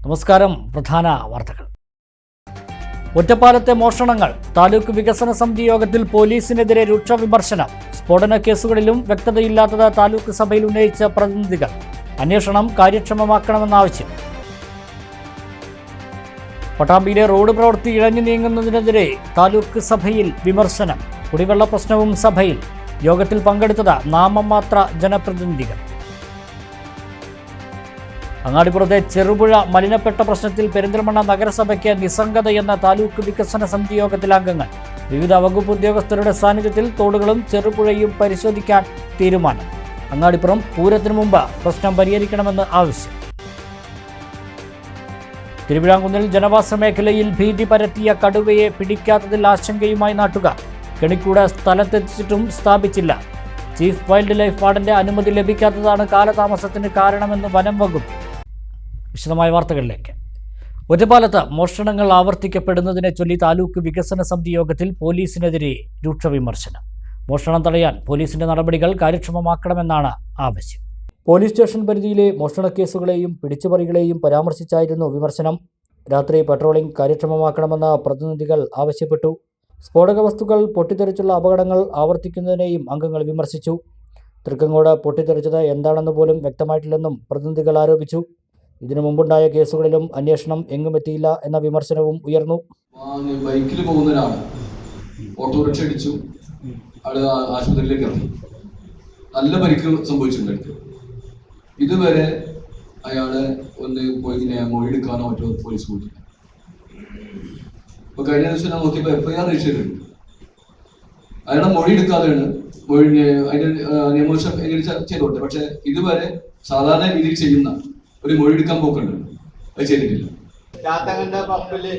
നമസ്കാരം. പ്രധാന വാർത്തകൾ. ഒറ്റപ്പാലത്തെ മോഷണങ്ങൾ. താലൂക്ക് വികസന സമിതി യോഗത്തിൽ പോലീസിനെതിരെ രൂക്ഷ വിമർശനം. സ്ഫോടന കേസുകളിലും വ്യക്തതയില്ലാത്തത് താലൂക്ക് സഭയിൽ ഉന്നയിച്ച പ്രതിനിധികൾ. അന്വേഷണം കാര്യക്ഷമമാക്കണമെന്ന ആവശ്യം. പട്ടാമ്പിയിലെ റോഡ് പ്രവൃത്തി ഇഴഞ്ഞു നീങ്ങുന്നതിനെതിരെ താലൂക്ക് സഭയിൽ വിമർശനം. കുടിവെള്ള പ്രശ്നവും സഭയിൽ. യോഗത്തിൽ പങ്കെടുത്തത് നാമമാത്ര ജനപ്രതിനിധികൾ. അങ്ങാടിപ്പുറത്തെ ചെറുപുഴ മലിനപ്പെട്ട പ്രശ്നത്തിൽ പെരിന്തൽമണ്ണ നഗരസഭയ്ക്ക് നിസ്സംഗതയെന്ന താലൂക്ക് വികസന സമിതി യോഗത്തിലെ അംഗങ്ങൾ. വിവിധ വകുപ്പ് ഉദ്യോഗസ്ഥരുടെ സാന്നിധ്യത്തിൽ തോടുകളും ചെറുപുഴയും പരിശോധിക്കാൻ തീരുമാനം. അങ്ങാടിപ്പുറം പൂരത്തിനു മുമ്പ് പ്രശ്നം പരിഹരിക്കണമെന്ന് ആവശ്യം. തിരുവിഴാംകുന്നിൽ ജനവാസ മേഖലയിൽ ഭീതി പരത്തിയ കടുവയെ പിടിക്കാത്തതിൽ ആശങ്കയുമായി നാട്ടുകാർ. കെണിക്കൂട് സ്ഥലത്തെത്തിച്ചിട്ടും സ്ഥാപിച്ചില്ല. ചീഫ് വൈൽഡ് ലൈഫ് വാർഡന്റെ അനുമതി ലഭിക്കാത്തതാണ് കാലതാമസത്തിന് കാരണമെന്ന് വനം വകുപ്പ്. വിശദമായ വാർത്തകളിലേക്ക്. ഒറ്റപ്പാലത്ത് മോഷണങ്ങൾ ആവർത്തിക്കപ്പെടുന്നതിനെ ചൊല്ലി താലൂക്ക് വികസന സമിതി യോഗത്തിൽ പോലീസിനെതിരെ രൂക്ഷ വിമർശനം. മോഷണം തടയാൻ പോലീസിന്റെ നടപടികൾ കാര്യക്ഷമമാക്കണമെന്നാണ് ആവശ്യം. പോലീസ് സ്റ്റേഷൻ പരിധിയിലെ മോഷണ കേസുകളെയും പിടിച്ചുപറികളെയും പരാമർശിച്ചായിരുന്നു വിമർശനം. രാത്രി പട്രോളിംഗ് കാര്യക്ഷമമാക്കണമെന്ന് പ്രതിനിധികൾ ആവശ്യപ്പെട്ടു. സ്ഫോടക വസ്തുക്കൾ പൊട്ടിത്തെറിച്ചുള്ള അപകടങ്ങൾ ആവർത്തിക്കുന്നതിനെയും അംഗങ്ങൾ വിമർശിച്ചു. തൃക്കങ്ങോട് പൊട്ടിത്തെറിച്ചത് എന്താണെന്ന് പോലും വ്യക്തമായിട്ടില്ലെന്നും പ്രതിനിധികൾ ആരോപിച്ചു. ഇതിനു മുമ്പുണ്ടായ കേസുകളിലും അന്വേഷണം എങ്ങുമെത്തിയില്ല എന്ന വിമർശനവും ഉയർന്നു. ബൈക്കിൽ പോകുന്ന ഒരാൾ ഓട്ടോറിക്ഷ അടിച്ചു, ആള് ആശുപത്രിയിലേക്ക് എത്തി. നല്ല പരിക്ക് സംഭവിച്ചിട്ടുണ്ട്. ഇതുവരെ അയാളെ ഒന്ന് പോയി മൊഴിയെടുക്കാനോ മറ്റോ പോലീസ് കൂട്ടില്ല. അപ്പൊ കഴിഞ്ഞ ദിവസം ഞാൻ നോക്കിയപ്പോൾ FIR രജിസ്റ്റർ ചെയ്തിട്ടുണ്ട്. അയാളുടെ മൊഴി എടുക്കാതെയാണ് അതിന്റെ നിയമവശം ചെയ്തോട്ടെ. പക്ഷെ ഇതുവരെ സാധാരണ രീതിയിൽ ചെയ്യുന്ന ഒരു മൊഴി എടുക്കാൻ പോക്കുണ്ട്, അത് ചെയ്തിട്ടില്ല. ചാത്തങ്ങന്റെ പമ്പില്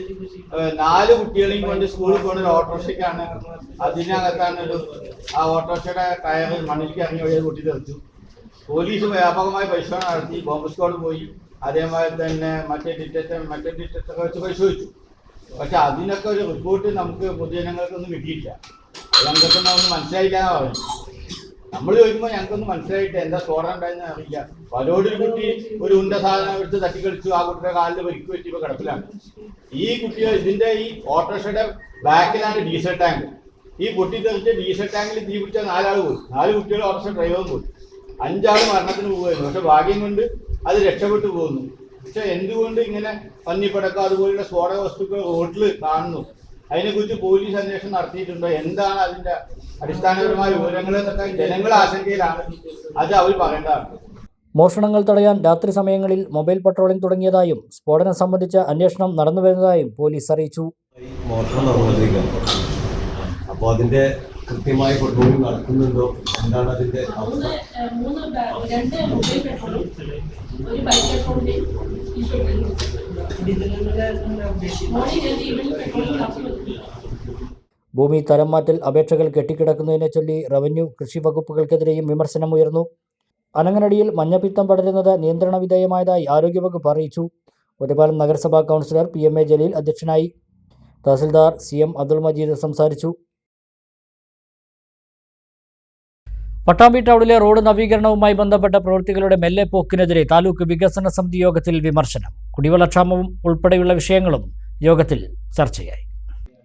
4 കുട്ടികളെയും കൊണ്ട് സ്കൂളിൽ പോകുന്ന ഒരു ഓട്ടോറിക്ഷയ്ക്കാണ്. അതിനകത്താണ് ആ ഓട്ടോറിക്ഷയുടെ ടയർ മണ്ണിലേക്ക് ഇറങ്ങി വഴിയെ കൂട്ടി തെറിച്ചു. പോലീസ് വ്യാപകമായി പരിശോധന നടത്തി. ബോംബ് സ്ക്വാഡ് പോയി. അതേമാതിരി തന്നെ മറ്റേ ഡിറ്റക്ടർ വെച്ച് പരിശോധിച്ചു. പക്ഷെ അതിനൊക്കെ ഒരു റിപ്പോർട്ട് നമുക്ക് പൊതുജനങ്ങൾക്കൊന്നും കിട്ടിയില്ല. ഞങ്ങൾക്കൊന്നും ഒന്നും മനസ്സിലായില്ല എന്നാ പറഞ്ഞു. നമ്മൾ ചോദിക്കുമ്പോൾ ഞങ്ങൾക്കൊന്നും മനസ്സിലായിട്ട് എന്താ സ്ഫോടനം ഉണ്ടായെന്ന് അറിയില്ല. പലോടൊരു കുട്ടി ഒരു ഉണ്ട സാധനം എടുത്ത് തട്ടിക്കളിച്ചു. ആ കുട്ടിയുടെ കാലിൽ പരിക്ക് പറ്റിയപ്പോൾ കിടപ്പിലാണ്. ഈ കുട്ടികൾ ഇതിന്റെ ഈ ഓട്ടോറിക്ഷയുടെ ബാക്കിലാണ് ഡീസൽ ടാങ്ക്. ഈ പൊട്ടിത്തെറിച്ച് ഡീസൽ ടാങ്കിൽ തീ പിടിച്ച 4 ആൾ പോയി. 4 കുട്ടികൾ ഓട്ടോറിക്ഷ ഡ്രൈവറും പോയി. 5 ആൾ മരണത്തിന് പോകുമായിരുന്നു. പക്ഷെ ഭാഗ്യം കൊണ്ട് അത് രക്ഷപ്പെട്ടു പോകുന്നു. പക്ഷെ എന്തുകൊണ്ട് ഇങ്ങനെ പന്നിപ്പടക്ക അതുപോലുള്ള സ്ഫോടക വസ്തുക്കൾ റോഡിൽ കാണുന്നു? അതിനെക്കുറിച്ച് പോലീസ് അന്വേഷണം നടത്തിയിട്ടുണ്ടോ? എന്താണ് അതിന്റെ അടിസ്ഥാനപരമായ വിവരങ്ങൾ എന്നൊക്കെ ജനങ്ങൾ ആശങ്കയിലാണ്. അത് അവർ പറയേണ്ടതാണ്. മോഷണങ്ങൾ തടയാൻ രാത്രി സമയങ്ങളിൽ മൊബൈൽ പട്രോളിംഗ് തുടങ്ങിയതായും സ്ഫോടനം സംബന്ധിച്ച അന്വേഷണം നടന്നുവരുന്നതായും പോലീസ് അറിയിച്ചു. മോഷണം നടന്നുകൊണ്ടിരിക്കുകയാണ്. അപ്പോൾ അതിന്റെ കൃത്യമായ പട്രോളിംഗ് നടക്കുന്നുണ്ടോ? എന്താണ് അതിന്റെ അവസ്ഥ? ഭൂമി തരം മാറ്റൽ അപേക്ഷകൾ കെട്ടിക്കിടക്കുന്നതിനെ ചൊല്ലി റവന്യൂ, കൃഷി വകുപ്പുകൾക്കെതിരെയും വിമർശനമുയർന്നു. അനങ്ങനടിയിൽ മഞ്ഞപ്പിത്തം പടരുന്നത് നിയന്ത്രണ വിധേയമായതായി ആരോഗ്യവകുപ്പ് അറിയിച്ചു. ഒറ്റപ്പാലം നഗരസഭാ കൗൺസിലർ PMA ജലീൽ അധ്യക്ഷനായി. തഹസിൽദാർ CM അബ്ദുൾ മജീദ് സംസാരിച്ചു. പട്ടാമ്പി ടൗണിലെ റോഡ് നവീകരണവുമായി ബന്ധപ്പെട്ട പ്രവൃത്തികളുടെ മെല്ലെപ്പോക്കിനെതിരെ താലൂക്ക് വികസന സമിതി യോഗത്തിൽ വിമർശനം. കുടിവെള്ളക്ഷാമവും ഉൾപ്പെടെയുള്ള വിഷയങ്ങളും യോഗത്തിൽ ചർച്ചയായി.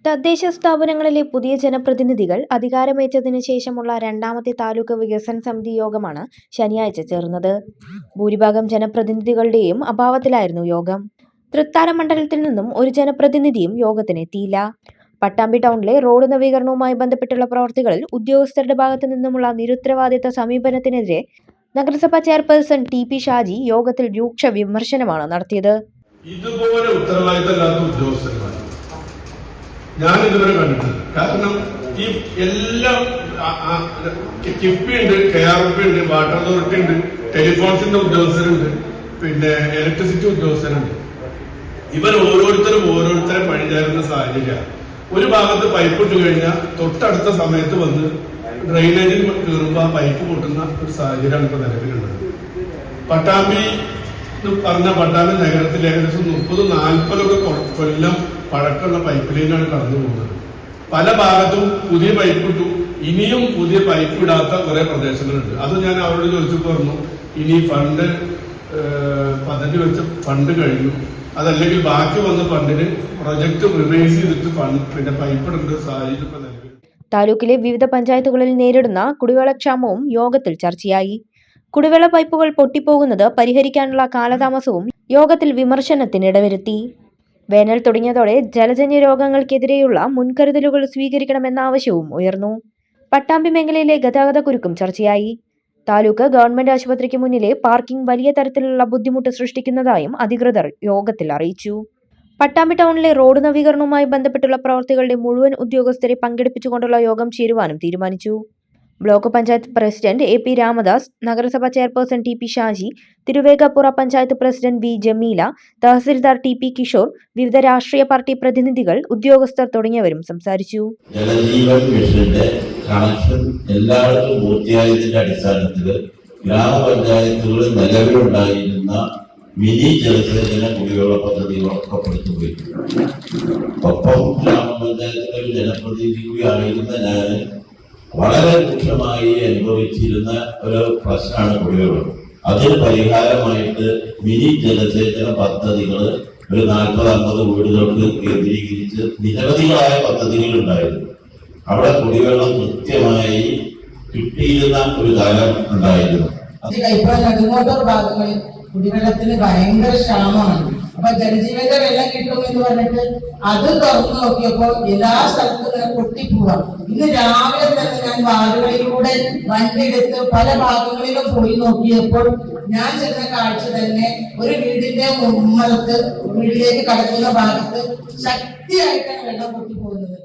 തദ്ദേശ സ്ഥാപനങ്ങളിലെ പുതിയ ജനപ്രതിനിധികൾ അധികാരമേറ്റതിനു ശേഷമുള്ള 2ാമത്തെ താലൂക്ക് വികസന സമിതി യോഗമാണ് ശനിയാഴ്ച ചേർന്നത്. ഭൂരിഭാഗം ജനപ്രതിനിധികളുടെയും അഭാവത്തിലായിരുന്നു യോഗം. തൃത്താല മണ്ഡലത്തിൽ നിന്നും ഒരു ജനപ്രതിനിധിയും യോഗത്തിനെത്തിയില്ല. പട്ടാമ്പി ടൗണിലെ റോഡ് നവീകരണവുമായി ബന്ധപ്പെട്ടുള്ള പ്രവർത്തികളിൽ ഉദ്യോഗസ്ഥരുടെ ഭാഗത്തു നിന്നുമുള്ള നിരുത്തരവാദിത്ത സമീപനത്തിനെതിരെ നഗരസഭാ ചെയർപേഴ്സൺ TP ഷാജി യോഗത്തിൽ രൂക്ഷ വിമർശനമാണ് നടത്തിയത്. ഇതുപോലെ ഉത്തരവാദിത്തമില്ലാത്ത ഉദ്യോഗസ്ഥന്മാർ ഞാൻ ഇതുവരെ കണ്ടിട്ടില്ല. കാരണം ഈ എല്ലാം കിഫ്ബി ഉണ്ട്, KRP ഉണ്ട്, വാട്ടർ അതോറിറ്റി ഉണ്ട്, ടെലിഫോൺസിന്റെ ഉദ്യോഗസ്ഥരുണ്ട്, പിന്നെ ഇലക്ട്രിസിറ്റി ഉദ്യോഗസ്ഥരുണ്ട്. ഇവർ ഓരോരുത്തരെ പണിചേരുന്ന സാഹചര്യമാണ്. ഒരു ഭാഗത്ത് പൈപ്പ് ഇട്ട് കഴിഞ്ഞാൽ തൊട്ടടുത്ത സമയത്ത് വന്ന് ഡ്രെയിനേജിൽ കയറുമ്പോൾ ആ പൈപ്പ് പൊട്ടുന്ന ഒരു സാഹചര്യമാണ് ഇപ്പൊ നിലവിലുള്ളത്. പട്ടാമ്പി നഗരത്തിൽ ഏകദേശം 30-40 കൊല്ലം പഴക്കമുള്ള പൈപ്പ് ലൈനാണ് കടന്നു പോകുന്നത്. പല ഭാഗത്തും പുതിയ പൈപ്പ് ഇട്ടു. ഇനിയും പുതിയ പൈപ്പ് ഇടാത്ത കുറെ പ്രദേശങ്ങളുണ്ട്. അത് ഞാൻ അവരോട് ചോദിച്ചു പറഞ്ഞു. ഇനി ഫണ്ട് പദ്ധതി വെച്ച ഫണ്ട് കഴിഞ്ഞു, അതല്ലെങ്കിൽ ബാക്കി വന്ന ഫണ്ടിന് പ്രൊജക്ട് റിവൈസ് ചെയ്തിട്ട് പിന്നെ പൈപ്പ് ഇടേണ്ട സാഹചര്യം ഇപ്പൊ നിലവിൽ. താലൂക്കിലെ വിവിധ പഞ്ചായത്തുകളിൽ നേരിടുന്ന കുടിവെള്ളക്ഷാമവും യോഗത്തിൽ ചർച്ചയായി. കുടിവെള്ള പൈപ്പുകൾ പൊട്ടിപ്പോകുന്നത് പരിഹരിക്കാനുള്ള കാലതാമസവും യോഗത്തിൽ വിമർശനത്തിനിടവരുത്തി. വേനൽ തുടങ്ങിയതോടെ ജലജന്യ രോഗങ്ങൾക്കെതിരെയുള്ള മുൻകരുതലുകൾ സ്വീകരിക്കണമെന്ന ആവശ്യവും ഉയർന്നു. പട്ടാമ്പി മേഖലയിലെ ഗതാഗതക്കുരുക്കും ചർച്ചയായി. താലൂക്ക് ഗവൺമെന്റ് ആശുപത്രിക്ക് മുന്നിലെ പാർക്കിംഗ് വലിയ തരത്തിലുള്ള ബുദ്ധിമുട്ട് സൃഷ്ടിക്കുന്നതായും അധികൃതർ യോഗത്തിൽ അറിയിച്ചു. പട്ടാമ്പി ടൗണിലെ റോഡ് നവീകരണവുമായി ബന്ധപ്പെട്ടുള്ള പ്രവൃത്തികളുടെ മുഴുവൻ ഉദ്യോഗസ്ഥരെ പങ്കെടുപ്പിച്ചുകൊണ്ടുള്ള യോഗം ചേരുവാനും തീരുമാനിച്ചു. Block panchayat president A P Ramadas, നഗരസഭാ chairperson T P Shaji, Thiruvegappura panchayat president V Jameela, tahsildar T P Kishore, വിവിധ രാഷ്ട്രീയ പാർട്ടി പ്രതിനിധികൾ, ഉദ്യോഗസ്ഥർ തുടങ്ങിയവരും സംസാരിച്ചു. ജലജീവൻ മിഷന്റെ കണക്ഷൻ എല്ലായിടത്തും പൂർത്തിയായതിന്റെ അടിസ്ഥാനത്തിൽ ഗ്രാമപഞ്ചായത്തുകളിൽ നിലവിലുണ്ടായിരുന്ന മിനി ജലസേചന കുടിവെള്ള പദ്ധതികളൊക്കെ പുറത്തുപോയി. ഒപ്പം ഗ്രാമപഞ്ചായത്തിലെ ജനപ്രതിനിധി കൂടിയായിരുന്ന ഞാൻ വളരെ രൂക്ഷമായി അനുഭവിച്ചിരുന്ന ഒരു പ്രശ്നമാണ് കുടിവെള്ളം. അതിന് പരിഹാരമായിട്ട് മിനി ജലസേചന പദ്ധതികൾ ഒരു 40-50 വീടുകൾക്ക് കേന്ദ്രീകരിച്ച് നിരവധിയായ പദ്ധതികൾ ഉണ്ടായിരുന്നു. അവിടെ കുടിവെള്ളം കൃത്യമായി കിട്ടിയിരുന്ന ഒരു കാലം ഉണ്ടായിരുന്നു. നെടുങ്കോട്ടൂർ ഭാഗങ്ങളിൽ കുടിവെള്ളത്തിന് ഭയങ്കര ക്ഷാമമാണ്. അപ്പൊ ജലജീവന്റെ വെള്ളം കിട്ടുമെന്ന് പറഞ്ഞിട്ട് അത് തുറന്നു നോക്കിയപ്പോൾ എല്ലാ സ്ഥലത്തും ഇങ്ങനെ പൊട്ടിപ്പോവാം. ഇന്ന് രാവിലെ തന്നെ ഞാൻ വാർഡുകളിലൂടെ വണ്ടിയെടുത്ത് പല ഭാഗങ്ങളിലും പോയി നോക്കിയപ്പോൾ ഞാൻ ചെന്ന കാഴ്ച തന്നെ ഒരു വീടിന്റെ മുമ്പത്ത് വീട്ടിലേക്ക് കടക്കുന്ന ഭാഗത്ത് ശക്തിയായിട്ടാണ് വെള്ളം പൊട്ടിപ്പോകുന്നത്.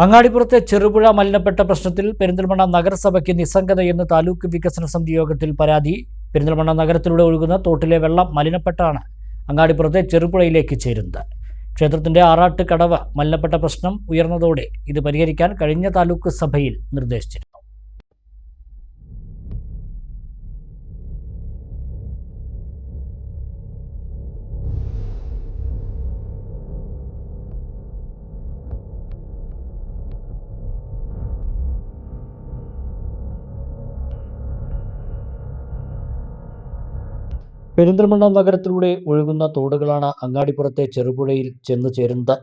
അങ്ങാടിപ്പുറത്തെ ചെറുപുഴ മലിനപ്പെട്ട പ്രശ്നത്തിൽ പെരിന്തൽമണ്ണ നഗരസഭയ്ക്ക് നിസ്സംഗതയെന്ന് താലൂക്ക് വികസന സമിതി യോഗത്തിൽ പരാതി. പെരിന്തൽമണ്ണ നഗരത്തിലൂടെ ഒഴുകുന്ന തോട്ടിലെ വെള്ളം മലിനപ്പെട്ടാണ് അങ്ങാടിപ്പുറത്തെ ചെറുപുഴയിലേക്ക് ചേരുന്നത്. ക്ഷേത്രത്തിന്റെ ആറാട്ട് കടവ് മലിനപ്പെട്ട പ്രശ്നം ഉയർന്നതോടെ ഇത് പരിഹരിക്കാൻ കഴിഞ്ഞ താലൂക്ക് സഭയിൽ നിർദ്ദേശിച്ചിരുന്നു. പെരിന്തൽമണ്ണ നഗരത്തിലൂടെ ഒഴുകുന്ന തോടുകളാണ് അങ്ങാടിപ്പുറത്തെ ചെറുപുഴയിൽ ചെന്നു ചേരുന്നത്.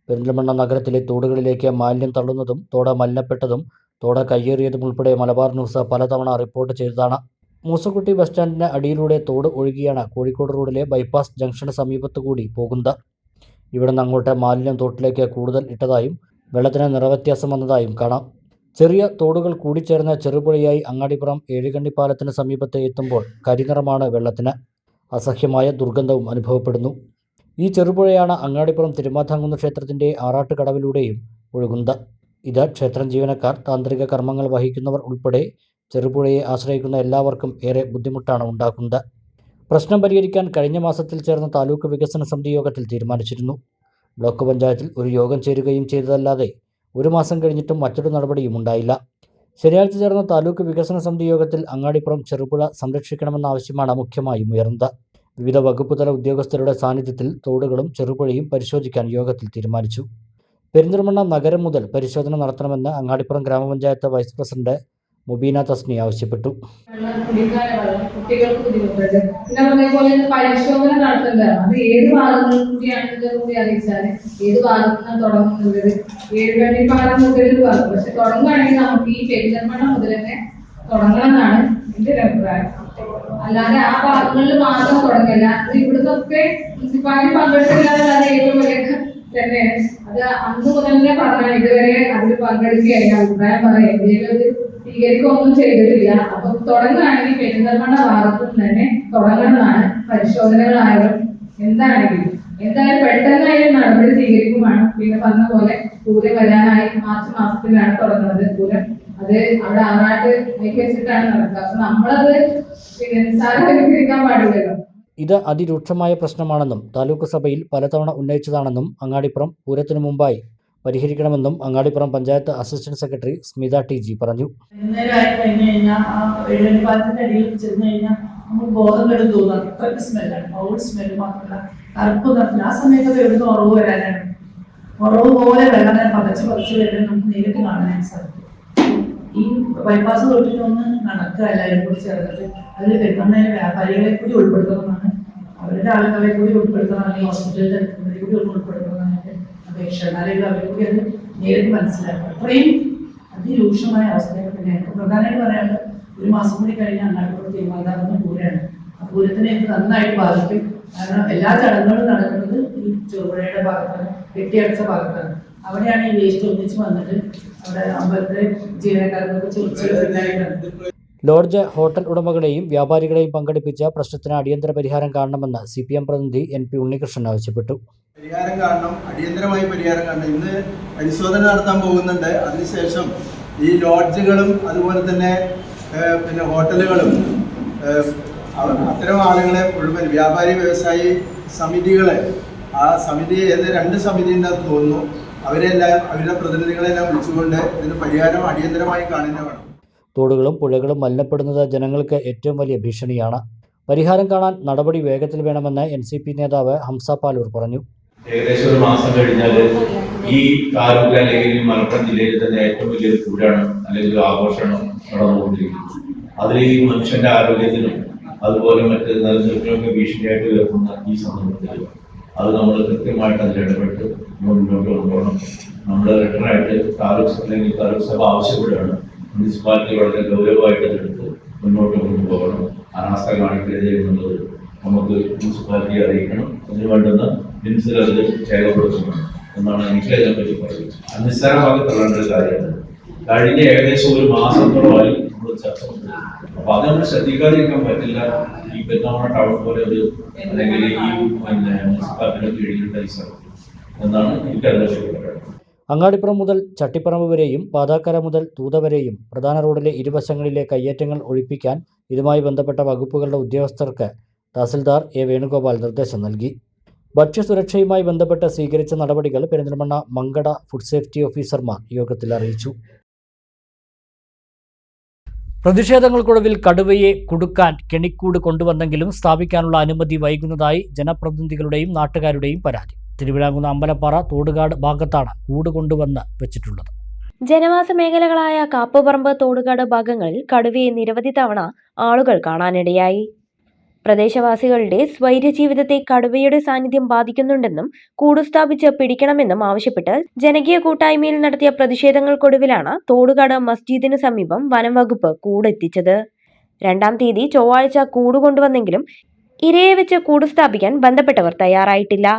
പെരിന്തൽമണ്ണ നഗരത്തിലെ തോടുകളിലേക്ക് മാലിന്യം തള്ളുന്നതും തോട് മലിനപ്പെട്ടതും തോട് കയ്യേറിയതും ഉൾപ്പെടെ മലബാർ ന്യൂസ് പലതവണ റിപ്പോർട്ട് ചെയ്തതാണ്. മൂസക്കുട്ടി ബസ് സ്റ്റാൻഡിന് അടിയിലൂടെ തോട് ഒഴുകിയാണ് കോഴിക്കോട് റോഡിലെ ബൈപ്പാസ് ജംഗ്ഷന് സമീപത്തുകൂടി പോകുന്നത്. ഇവിടെ നിന്ന് അങ്ങോട്ട് മാലിന്യം തോട്ടിലേക്ക് കൂടുതൽ ഇട്ടതായും വെള്ളത്തിന് നിറവ്യത്യാസം വന്നതായും കാണാം. ചെറിയ തോടുകൾ കൂടിച്ചേർന്ന ചെറുപുഴയായി അങ്ങാടിപ്പുറം ഏഴുകണ്ണി പാലത്തിന് സമീപത്ത് എത്തുമ്പോൾ കരിനിറമാണ് വെള്ളത്തിന്. അസഹ്യമായ ദുർഗന്ധവും അനുഭവപ്പെടുന്നു. ഈ ചെറുപുഴയാണ് അങ്ങാടിപ്പുറം തിരുമാതാംകുന്ന് ക്ഷേത്രത്തിൻ്റെ ആറാട്ട് കടവിലൂടെയും ഒഴുകുന്നത്. ഇത് ക്ഷേത്രം ജീവനക്കാർ, താന്ത്രിക കർമ്മങ്ങൾ വഹിക്കുന്നവർ ഉൾപ്പെടെ ചെറുപുഴയെ ആശ്രയിക്കുന്ന എല്ലാവർക്കും ഏറെ ബുദ്ധിമുട്ടാണ് ഉണ്ടാക്കുന്നത്. പ്രശ്നം പരിഹരിക്കാൻ കഴിഞ്ഞ മാസത്തിൽ ചേർന്ന താലൂക്ക് വികസന സമിതി യോഗത്തിൽ തീരുമാനിച്ചിരുന്നു. ബ്ലോക്ക് പഞ്ചായത്തിൽ ഒരു യോഗം ചേരുകയും ചെയ്തതല്ലാതെ ഒരു മാസം കഴിഞ്ഞിട്ടും മറ്റൊരു നടപടിയും ഉണ്ടായില്ല. ശനിയാഴ്ച ചേർന്ന താലൂക്ക് വികസന സമിതി യോഗത്തിൽ അങ്ങാടിപ്പുറം ചെറുപുഴ സംരക്ഷിക്കണമെന്ന ആവശ്യമാണ് മുഖ്യമായും ഉയർന്നത്. വിവിധ വകുപ്പ് തല ഉദ്യോഗസ്ഥരുടെ സാന്നിധ്യത്തിൽ തോടുകളും ചെറുപുഴയും പരിശോധിക്കാൻ യോഗത്തിൽ തീരുമാനിച്ചു. പെരിന്തൽമണ്ണ നഗരം മുതൽ പരിശോധന നടത്തണമെന്ന് അങ്ങാടിപ്പുറം ഗ്രാമപഞ്ചായത്ത് വൈസ് പ്രസിഡന്റ് മുബീന തസ്നി ആവശ്യപ്പെട്ടു. കുട്ടികൾക്ക് ബുദ്ധിമുട്ടുണ്ട്. പിന്നെ അതേപോലെ പരിശോധന നടത്തേണ്ടതാണ്. അത് ഏത് ഭാഗങ്ങളിൽ കൂടിയാണെന്ന് കൂടി അറിയിച്ചാൽ ഏത് ഭാഗത്ത് നിന്നാണ് തുടങ്ങുന്നത്. ഏഴുകണ്ണി പാലം മുതൽ പറഞ്ഞു. പക്ഷെ തുടങ്ങുകയാണെങ്കിൽ നമുക്ക് ഈ പെരിന്തൽമണ്ണ മുതൽ തന്നെ തുടങ്ങണമെന്നാണ് എന്റെ ഒരു അഭിപ്രായം. അല്ലാതെ ആ ഭാഗങ്ങളിൽ മാത്രം തുടങ്ങില്ല. അത് ഇവിടുന്നൊക്കെ മുനിസിപ്പാലിറ്റി പങ്കെടുക്കില്ലാതെ ഏറ്റവും വലിയ തന്നെയാണ്. അത് അന്ന് മുതൽ തന്നെ പറഞ്ഞാൽ ഇതുവരെ അതിൽ പങ്കെടുക്കുകയായി അഭിപ്രായം പറയാം. സ്വീകരിക്കൊന്നും ചെയ്തിട്ടില്ല. അപ്പൊ തുടങ്ങുകയാണെങ്കിൽ പെരിന്തൽമണ്ണ ഭാഗത്തു നിന്ന് തന്നെ തുടങ്ങണമെന്നാണ്. പരിശോധനകളായാലും എന്താണെങ്കിലും എന്തായാലും പെട്ടെന്ന് അതിന് നടപടി സ്വീകരിക്കുമാണ്. പിന്നെ പറഞ്ഞ പോലെ പൂരം വരാനായി മാർച്ച് മാസത്തിലാണ് തുടങ്ങുന്നത്. പൂരം അത് അവിടെ ആറാട്ട് വെച്ചിട്ടാണ് നടക്കുക. അപ്പൊ നമ്മളത് നിസ്സാരവൽക്കരിക്കാൻ പാടില്ലല്ലോ. ഇത് അതിരൂക്ഷമായ പ്രശ്നമാണെന്നും താലൂക്ക് സഭയിൽ പലതവണ ഉന്നയിച്ചതാണെന്നും അങ്ങാടിപ്പുറം പൂരത്തിനു മുമ്പായി പരിഹരിക്കണമെന്നും Angadipuram panchayat assistant secretary Smitha T G പറഞ്ഞു. ബോധം കെടും തോന്നാം. ഇത്രയ്ക്ക് സ്മെല്ലാണ്. ഫൗൾ സ്മെല്ല് മാത്രമല്ല കറുപ്പ് നിറത്തില്ല. ആ സമയത്തൊക്കെ എവിടുന്ന് ഉറവ് വരാനാണ്. ഉറവ് പോലെ വെള്ളം പതച്ച് വരുന്നത് നമുക്ക് നേരിട്ട് കാണാനായി സാധിക്കും. ഈ ബൈപ്പാസ് തൊട്ടിട്ടൊന്ന് നടക്കുക എല്ലാവരും കൂടി ചേർന്നിട്ട് അതിൽ വരുന്നതിന് വ്യാപാരികളെ കൂടി ഉൾപ്പെടുത്തണമെന്നാണ് അവരുടെ ആളുകളെ കൂടി ഉൾപ്പെടുത്തണം, അല്ലെങ്കിൽ ഹോസ്പിറ്റലിൽ എടുക്കുന്നവരെ കൂടി ഉൾപ്പെടുത്തണമെന്നൊക്കെ അപേക്ഷ. എന്നാലും അവരെ കൂടി അത് നേരിട്ട് മനസ്സിലാക്കണം. അത്രയും അതിരൂക്ഷമായ അവസ്ഥയൊക്കെ തന്നെയാണ്. പ്രധാനമായിട്ട് പറയാനുള്ളത്, ഒരു മാസം കൂടി കഴിഞ്ഞാൽ അങ്ങാടിപ്പുറത്ത് തീരുമാനത്തിന് പൂരമാണ്. ആ പൂരത്തിനെ ഇത് നന്നായിട്ട് ബാധിക്കും. കാരണം എല്ലാ ചടങ്ങുകളും നടക്കുന്നത് ഈ ചെറുപുഴയുടെ ഭാഗത്താണ്, കെട്ടിയടച്ച ഭാഗത്താണ്. അവിടെയാണ് ഈ വേസ്റ്റ് ഒന്നിച്ച് വന്നിട്ട് അവിടെ അമ്പലത്തിലെ ജീവനക്കാർക്ക് ചൊറിച്ചിലുണ്ടായിട്ടുണ്ട്. ലോഡ്ജ്, ഹോട്ടൽ ഉടമകളെയും വ്യാപാരികളെയും പങ്കെടുപ്പിച്ച പ്രശ്നത്തിന് അടിയന്തര പരിഹാരം കാണണമെന്ന് CPM പ്രതിനിധി NP ഉണ്ണികൃഷ്ണൻ ആവശ്യപ്പെട്ടു. പരിഹാരം കാണണം, അടിയന്തരമായി പരിഹാരം കാണണം. ഇന്ന് പരിശോധന നടത്താൻ പോകുന്നുണ്ട്. അതിനുശേഷം ഈ ലോഡ്ജുകളും അതുപോലെ തന്നെ പിന്നെ ഹോട്ടലുകളും അത്തരം ആളുകളെ മുഴുവൻ വ്യാപാരി വ്യവസായി സമിതികളെ, ആ സമിതി രണ്ട് സമിതി ഉണ്ടെന്ന് തോന്നുന്നു, അവരുടെ പ്രതിനിധികളെല്ലാം വിളിച്ചുകൊണ്ട് ഇതിന് പരിഹാരം അടിയന്തരമായി കാണുന്ന വേണം. തോടുകളും പുഴകളും മലിനപ്പെടുന്നത് ജനങ്ങൾക്ക് ഏറ്റവും വലിയ ഭീഷണിയാണ്. പരിഹാരം കാണാൻ നടപടി വേഗത്തിൽ വേണമെന്ന് NCP നേതാവ് ഹംസ പാലൂർ പറഞ്ഞു. ഏകദേശം ഒരു മാസം കഴിഞ്ഞാൽ ഈ താലൂക്ക് അല്ലെങ്കിൽ മലപ്പുറം ജില്ലയിൽ തന്നെ ഏറ്റവും വലിയൊരു പൂരാണ് അല്ലെങ്കിൽ ഒരു ആഘോഷമാണ് നടന്നുകൊണ്ടിരിക്കുന്നത്. അതിൽ ഈ മനുഷ്യന്റെ ആരോഗ്യത്തിനും അതുപോലെ മറ്റ് നിലനിൽപ്പിനൊക്കെ ഭീഷണിയായിട്ട് ഉയർത്തുന്ന ഈ സന്ദർഭത്തിൽ അത് നമ്മൾ കൃത്യമായിട്ട് അതിൽ ഇടപെട്ട് മുന്നോട്ട് കൊണ്ടുപോകണം. നമ്മൾ റിട്ടേണായിട്ട് താലൂക്ക് സഭ ആവശ്യപ്പെടുകയാണ്. മുനിസിപ്പാലിറ്റി വളരെ ഗൗരവമായിട്ട് അതെടുത്ത് മുന്നോട്ട് കൊണ്ടുപോകണം. അനാസ്ഥ കാണിക്കരുത് എന്നുള്ളത് നമുക്ക് മുനിസിപ്പാലിറ്റിയെ അറിയിക്കണം. അതിന് വേണ്ടുന്ന ബിൻസിൽ അത് രേഖപ്പെടുത്തണം എന്നാണ് എനിക്ക് അതിനെപ്പറ്റി പറയുന്നത്. നിസ്സാരമാകത്തുള്ള ഒരു കാര്യമാണ്. കഴിഞ്ഞ ഏകദേശം ഒരു മാസത്തോളമായി നമ്മൾ ചർച്ച ചെയ്തു. അപ്പൊ അത് നമ്മൾ ശ്രദ്ധിക്കാതിരിക്കാൻ പറ്റില്ല. ഈ പെരുന്നാമണ ടൗൺ പോലെ ഒരു അല്ലെങ്കിൽ ഈ മുനിസിപ്പാലിറ്റിയുടെ കീഴിലുള്ള ഈ സ്ഥലം എന്നാണ് എനിക്ക് അതിനെപ്പറ്റി പറയുന്നത്. അങ്ങാടിപ്പുറം മുതൽ ചട്ടിപ്പറമ്പ് വരെയും പാതാക്കര മുതൽ തൂത വരെയും പ്രധാന റോഡിലെ ഇരുവശങ്ങളിലെ കയ്യേറ്റങ്ങൾ ഒഴിപ്പിക്കാൻ ഇതുമായി ബന്ധപ്പെട്ട വകുപ്പുകളുടെ ഉദ്യോഗസ്ഥർക്ക് തഹസിൽദാർ A. വേണുഗോപാൽ നിർദ്ദേശം നൽകി. ഭക്ഷ്യസുരക്ഷയുമായി ബന്ധപ്പെട്ട് സ്വീകരിച്ച നടപടികൾ പെരിന്തൽമണ്ണ മങ്കട ഫുഡ് സേഫ്റ്റി ഓഫീസർമാർ യോഗത്തിൽ അറിയിച്ചു. പ്രതിഷേധങ്ങൾക്കൊടുവിൽ കടുവയെ കുടുക്കാൻ കെണിക്കൂട് കൊണ്ടുവന്നെങ്കിലും സ്ഥാപിക്കാനുള്ള അനുമതി വൈകുന്നതായി ജനപ്രതിനിധികളുടെയും നാട്ടുകാരുടെയും പരാതി. തിരുവിഴാങ്കുന്ന് അമ്പലപ്പാറ തോടുകാട് ഭാഗത്താണ് കൂട് കൊണ്ടുവന്ന് വെച്ചിട്ടുള്ളത്. ജനവാസ മേഖലകളായ കാപ്പുപറമ്പ്, തോടുകാട് ഭാഗങ്ങളിൽ കടുവയെ നിരവധി തവണ ആളുകൾ കാണാനിടയായി. പ്രദേശവാസികളുടെ സ്വൈര്യജീവിതത്തെ കടുവയുടെ സാന്നിധ്യം ബാധിക്കുന്നുണ്ടെന്നും കൂട് സ്ഥാപിച്ച് പിടിക്കണമെന്നും ആവശ്യപ്പെട്ട് ജനകീയ കൂട്ടായ്മയിൽ നടത്തിയ പ്രതിഷേധങ്ങൾക്കൊടുവിലാണ് തോടുകാട് മസ്ജിദിന് സമീപം വനം വകുപ്പ് കൂടെത്തിച്ചത്. 2-ാം തീയതി ചൊവ്വാഴ്ച കൂട് കൊണ്ടുവന്നെങ്കിലും ഇരയെ വെച്ച് കൂട് സ്ഥാപിക്കാൻ ബന്ധപ്പെട്ടവർ തയ്യാറായിട്ടില്ല.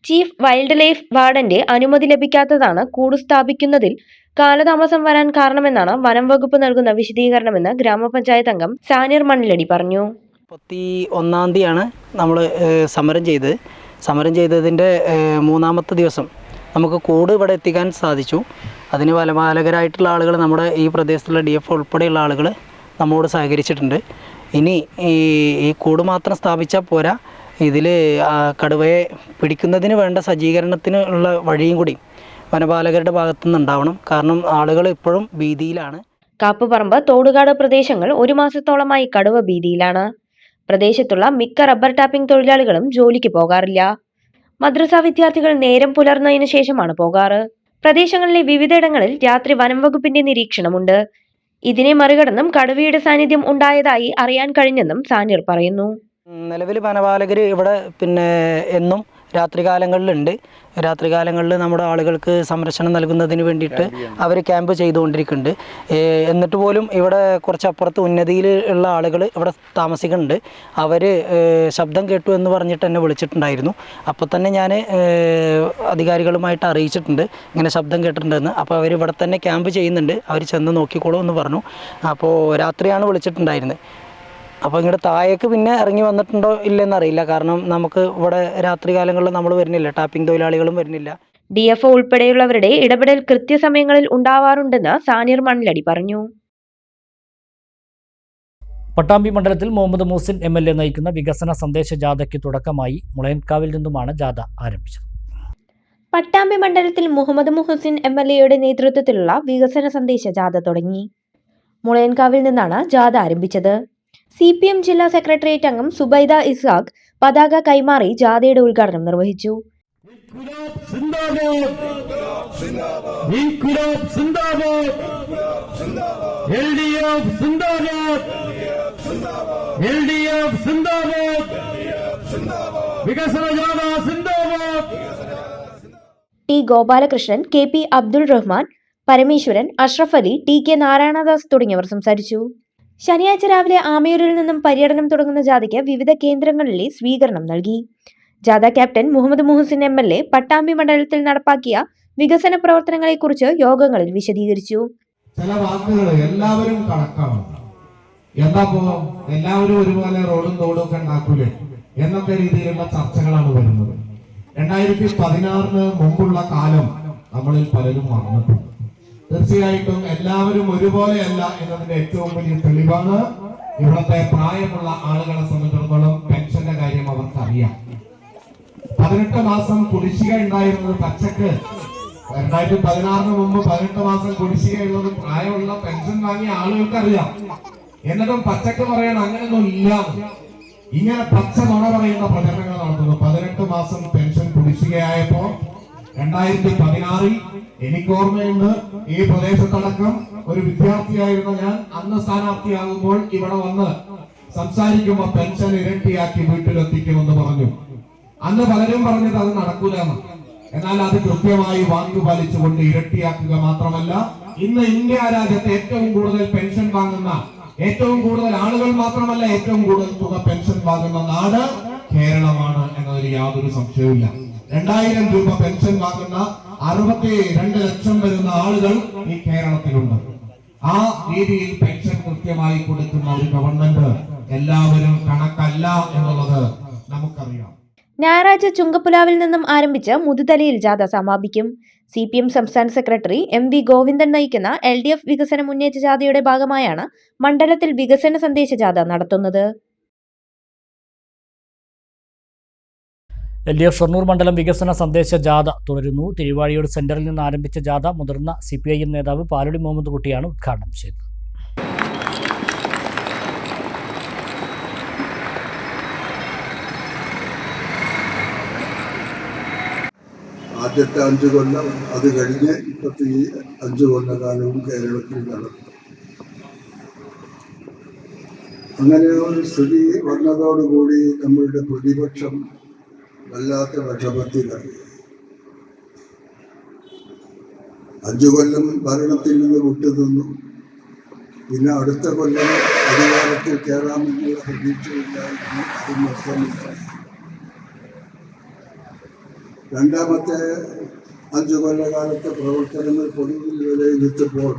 ചീഫ് വൈൽഡ് ലൈഫ് വാർഡന്റെ അനുമതി ലഭിക്കാത്തതാണ് കൂട് സ്ഥാപിക്കുന്നതിൽ കാലതാമസം വരാൻ കാരണമെന്നാണ് വനം വകുപ്പ് നൽകുന്ന വിശദീകരണമെന്ന് ഗ്രാമപഞ്ചായത്ത് അംഗം സാനിർ മണ്ണിലടി പറഞ്ഞു. 31-ാം തീയതിയാണ് നമ്മൾ സമരം ചെയ്തതിൻ്റെ 3-ാമത്തെ ദിവസം നമുക്ക് കൂട് ഇവിടെ എത്തിക്കാൻ സാധിച്ചു. അതിന് വനപാലകരായിട്ടുള്ള ആളുകൾ, നമ്മുടെ ഈ പ്രദേശത്തുള്ള DF ഉൾപ്പെടെയുള്ള ആളുകൾ നമ്മോട് സഹകരിച്ചിട്ടുണ്ട്. ഇനി ഈ കൂട് മാത്രം സ്ഥാപിച്ചാൽ പോരാ, ഇതിൽ കടുവയെ പിടിക്കുന്നതിന് വേണ്ട സജ്ജീകരണത്തിന് ഉള്ള വഴിയും കൂടി വനപാലകരുടെ ഭാഗത്തുനിന്ന് ഉണ്ടാവണം. കാരണം ആളുകൾ ഇപ്പോഴും ഭീതിയിലാണ്. കാപ്പുപറമ്പ്, തോടുകാട് പ്രദേശങ്ങൾ 1 മാസത്തോളമായി കടുവ ഭീതിയിലാണ്. പ്രദേശത്തുള്ള മിക്ക റബ്ബർ ടാപ്പിംഗ് തൊഴിലാളികളും ജോലിക്ക് പോകാറില്ല. മദ്രസ വിദ്യാർത്ഥികൾ നേരം പുലർന്നതിന് ശേഷമാണ് പോകാറ്. പ്രദേശങ്ങളിലെ വിവിധയിടങ്ങളിൽ രാത്രി വനം വകുപ്പിന്റെ നിരീക്ഷണമുണ്ട്. ഇതിനെ മറികടന്നും കടുവയുടെ സാന്നിധ്യം ഉണ്ടായതായി അറിയാൻ കഴിഞ്ഞെന്നും സാനിർ പറയുന്നു. നിലവിൽ വനപാലകർ ഇവിടെ എന്നും രാത്രികാലങ്ങളിലുണ്ട്. രാത്രികാലങ്ങളിൽ നമ്മുടെ ആളുകൾക്ക് സംരക്ഷണം നൽകുന്നതിന് വേണ്ടിയിട്ട് അവർ ക്യാമ്പ് ചെയ്തുകൊണ്ടിരിക്കുന്നുണ്ട്. എന്നിട്ട് പോലും ഇവിടെ കുറച്ചപ്പുറത്ത് ഉന്നതിയിൽ ഉള്ള ആളുകൾ ഇവിടെ താമസിക്കുന്നുണ്ട്. അവർ ശബ്ദം കേട്ടു എന്ന് പറഞ്ഞിട്ട് എന്നെ വിളിച്ചിട്ടുണ്ടായിരുന്നു. അപ്പോൾ തന്നെ ഞാൻ അധികാരികളുമായിട്ട് അറിയിച്ചിട്ടുണ്ട്, ഇങ്ങനെ ശബ്ദം കേട്ടിട്ടുണ്ടെന്ന്. അപ്പോൾ അവർ ഇവിടെ തന്നെ ക്യാമ്പ് ചെയ്യുന്നുണ്ട്, അവർ ചെന്ന് നോക്കിക്കോളൂ എന്ന് പറഞ്ഞു. അപ്പോൾ രാത്രിയാണ് വിളിച്ചിട്ടുണ്ടായിരുന്നത്. അപ്പോൾ ഇങ്ങോട്ട് താഴേക്ക് പിന്നെ ഇറങ്ങി വന്നിട്ടുണ്ടോ ഇല്ലെന്നറിയില്ല. കാരണം നമുക്ക് ഇവിടെ രാത്രികാലങ്ങളിൽ നമ്മൾ വരുന്നില്ല, ടാപ്പിംഗ് തൊഴിലാളികളും വരുന്നില്ല. DFO ഉൾപ്പെടെയുള്ളവരുടെ ഇടപെടൽ കൃത്യസമയങ്ങളിൽ ഉണ്ടാവാറുണ്ടെന്ന് സാനിർ മണ്ണിലടി പറഞ്ഞു. പട്ടാമ്പി മണ്ഡലത്തിൽ മുഹമ്മദ് മുഹസിൻ MLA നയിക്കുന്ന വികസന സന്ദേശ ജാഥയ്ക്ക് തുടക്കമായി. മുളയൻകാവിൽ നിന്നുമാണ് ജാഥ ആരംഭിച്ചത്. പട്ടാമ്പി മണ്ഡലത്തിൽ മുഹമ്മദ് മുഹസിൻ MLAയുടെ നേതൃത്വത്തിലുള്ള വികസന സന്ദേശ ജാഥ തുടങ്ങി. മുളയൻകാവിൽ നിന്നാണ് ജാഥ ആരംഭിച്ചത്. CPM ജില്ലാ സെക്രട്ടേറിയറ്റ് അംഗം സുബൈദ ഇസ്ഹാഖ് പതാക കൈമാറി ജാഥയുടെ ഉദ്ഘാടനം നിർവഹിച്ചു. T Gopalakrishnan, K P Abdul Rahman, Parameswaran, Ashraf Ali, T K Narayanadas തുടങ്ങിയവർ സംസാരിച്ചു. ശനിയാഴ്ച രാവിലെ ആമയൂരിൽ നിന്നും പര്യടനം തുടങ്ങുന്ന ജാഥയ്ക്ക് വിവിധ കേന്ദ്രങ്ങളിലെ സ്വീകരണം നൽകി. ജാഥ ക്യാപ്റ്റൻ മുഹമ്മദ് മുഹസിൻ MLA പട്ടാമ്പി മണ്ഡലത്തിൽ നടപ്പാക്കിയ വികസന പ്രവർത്തനങ്ങളെക്കുറിച്ച് യോഗങ്ങളിൽ വിശദീകരിച്ചു. ചില വാക്കുകൾ എല്ലാവരും കണക്കാണ്. എന്താ എല്ലാവരും ഒരുപോലെ റോഡും തോടും ഒക്കെ ഉണ്ടാക്കൂലേ എന്നൊക്കെ രീതിയിലുള്ള ചർച്ചകളാണ് വരുന്നത്. 2016 മുമ്പുള്ള കാലം നമ്മളിൽ പലരും മറന്നിട്ടുണ്ട്. തീർച്ചയായിട്ടും എല്ലാവരും ഒരുപോലെയല്ല എന്നതിന്റെ ഏറ്റവും വലിയ തെളിവാണ് ഇവിടുത്തെ പ്രായമുള്ള ആളുകളെ സംബന്ധിച്ചിടത്തോളം പെൻഷന്റെ കാര്യം അവർക്കറിയാം. 18 മാസം കുടിശ്ശിക ഉണ്ടായിരുന്നത് പച്ചക്ക് 2016 മുമ്പ് 18 മാസം കുടിശ്ശികയുള്ളത് പ്രായമുള്ള പെൻഷൻ വാങ്ങിയ ആളുകൾക്കറിയാം. എന്നിട്ടും പച്ചക്ക് പറയണം അങ്ങനെയൊന്നും ഇല്ല. ഇങ്ങനെ പച്ച നുണ പറയുന്ന പ്രചരണങ്ങൾ നടത്തുന്നു. 18 മാസം പെൻഷൻ കുടിശ്ശികയായപ്പോ 2016 എനിക്ക് ഓർമ്മയുണ്ട്, ഈ പ്രദേശത്തടക്കം ഒരു വിദ്യാർത്ഥിയായിരുന്ന ഞാൻ അന്ന് സ്ഥാനാർത്ഥിയാകുമ്പോൾ ഇവിടെ വന്ന് സംസാരിക്കുമ്പോൾ പെൻഷൻ ഇരട്ടിയാക്കി വീട്ടിലെത്തിക്കുമെന്ന് പറഞ്ഞു. അന്ന് പലരും പറഞ്ഞത് അത് നടക്കൂലെന്ന്. എന്നാൽ അത് കൃത്യമായി വാക്കു പാലിച്ചുകൊണ്ട് ഇരട്ടിയാക്കുക മാത്രമല്ല, ഇന്ന് ഇന്ത്യ രാജ്യത്ത് ഏറ്റവും കൂടുതൽ പെൻഷൻ വാങ്ങുന്ന, ഏറ്റവും കൂടുതൽ ആളുകൾ മാത്രമല്ല ഏറ്റവും കൂടുതൽ തുക പെൻഷൻ വാങ്ങുന്ന നാട് കേരളമാണ് എന്നതിൽ യാതൊരു സംശയവുമില്ല. 2000 രൂപ പെൻഷൻ വാങ്ങുന്ന 62 ലക്ഷം വരുന്ന ആളുകൾ ഈ കേരളത്തിലുണ്ട്. ആ രീതിയിൽ പെൻഷൻ കൃത്യമായി കൊടുക്കുന്ന ഒരു ഗവൺമെന്റ് എല്ലാവരും കണക്കല്ല എന്നുള്ളത് നമുക്കറിയാം. ഞായറാഴ്ച ചുങ്കപ്പുലാവിൽ നിന്നും ആരംഭിച്ച് മുതുതലയിൽ ജാഥ സമാപിക്കും. CPM സംസ്ഥാന സെക്രട്ടറി MV ഗോവിന്ദൻ നയിക്കുന്ന LDF വികസന മുന്നേറ്റ ജാഥയുടെ ഭാഗമായാണ് മണ്ഡലത്തിൽ വികസന സന്ദേശ ജാഥ നടത്തുന്നത്. LDF ഷൊർണൂർ മണ്ഡലം വികസന സന്ദേശ ജാഥ തുടരുന്നു. തിരുവാഴിയോട് സെന്ററിൽ നിന്ന് ആരംഭിച്ച ജാഥ മുതിർന്ന CPIM നേതാവ് പാലടി മുഹമ്മദ് കുട്ടിയാണ് ഉദ്ഘാടനം ചെയ്തത്. ആദ്യത്തെ 5 കൊല്ലം, അത് കഴിഞ്ഞ് ഇപ്പോഴത്തെ ഈ 5 കൊല്ലകാലവും കേരളത്തിൽ നടന്നു. അങ്ങനെ ഒരു സ്ഥിതി വന്നതോടുകൂടി നമ്മളുടെ പ്രതിപക്ഷം വല്ലാത്ത വിഷമത്തിലായി. 5 കൊല്ലം ഭരണത്തിൽ നിന്ന് വിട്ടുനിന്നു. പിന്നെ അടുത്ത കൊല്ലം അധികാരത്തിൽ കയറാമെന്നുള്ള പ്രതീക്ഷയില്ലായിരുന്നു. അത് നഷ്ടമില്ലായി. രണ്ടാമത്തെ 5 കൊല്ലകാലത്തെ പ്രവർത്തനങ്ങൾ പൊതുവിൽ വിലയിരുത്തുമ്പോൾ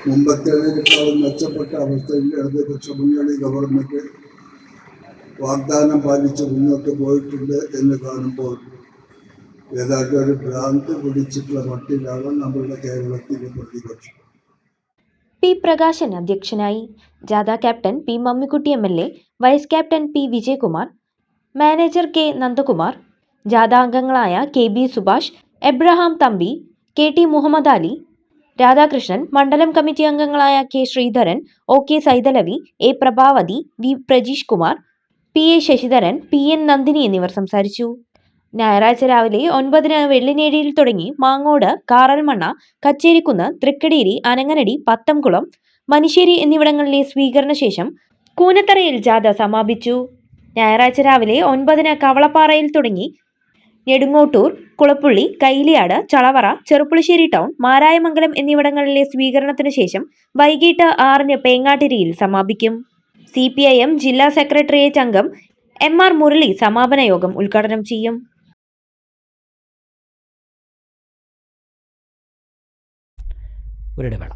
മുമ്പത്തേതിനേക്കാളും മെച്ചപ്പെട്ട അവസ്ഥയിൽ ഇടതുപക്ഷ മുന്നണി ഗവൺമെന്റ് വാഗ്ദാനം പാലിച്ച് മുന്നോട്ട് പോയിട്ടുണ്ട് എന്ന് കാണുമ്പോൾ ഏതാണ്ട് ഒരു ഭ്രാന്ത് പിടിച്ചിട്ടുള്ള മട്ടിലാണ് നമ്മളുടെ കേരളത്തിലെ പ്രതിപക്ഷം. P പ്രകാശൻ അധ്യക്ഷനായി. ജാഥ captain P Mammikutty MLA, vice captain P Vijayakumar, manager K Nandakumar, ജാഥ അംഗങ്ങളായ KB Subhash, Abraham Thampi, KT Muhammad Ali, Radhakrishnan, മണ്ഡലം കമ്മിറ്റി അംഗങ്ങളായ K Sreedharan, OK Saithalavi, A Prabhavati, V Prajeesh Kumar, PA Sasidharan, PN Nandini എന്നിവർ സംസാരിച്ചു. ഞായറാഴ്ച രാവിലെ 9-ന് വെള്ളിനേഴിയിൽ തുടങ്ങി മാങ്ങോട്, കാറൽമണ്ണ, കച്ചേരിക്കുന്ന്, തൃക്കടേരി, അനങ്ങനടി, പത്തംകുളം, മനിശ്ശേരി എന്നിവിടങ്ങളിലെ സ്വീകരണ ശേഷം കൂനത്തറയിൽ ജാഥ സമാപിച്ചു. ഞായറാഴ്ച രാവിലെ 9-ന് കവളപ്പാറയിൽ തുടങ്ങി നെടുങ്ങോട്ടൂർ, കുളപ്പുള്ളി, കൈലിയാട്, ചളവറ, ചെറുപ്പുളശ്ശേരി ടൗൺ, മാരായമംഗലം എന്നിവിടങ്ങളിലെ സ്വീകരണത്തിന് ശേഷം വൈകിട്ട് 6-ന് പേങ്ങാട്ടിരിയിൽ സമാപിക്കും. CPIM ജില്ലാ സെക്രട്ടേറിയറ്റ് അംഗം MR മുരളി സമാപന യോഗം ഉദ്ഘാടനം ചെയ്യും. ഒരിടവേള.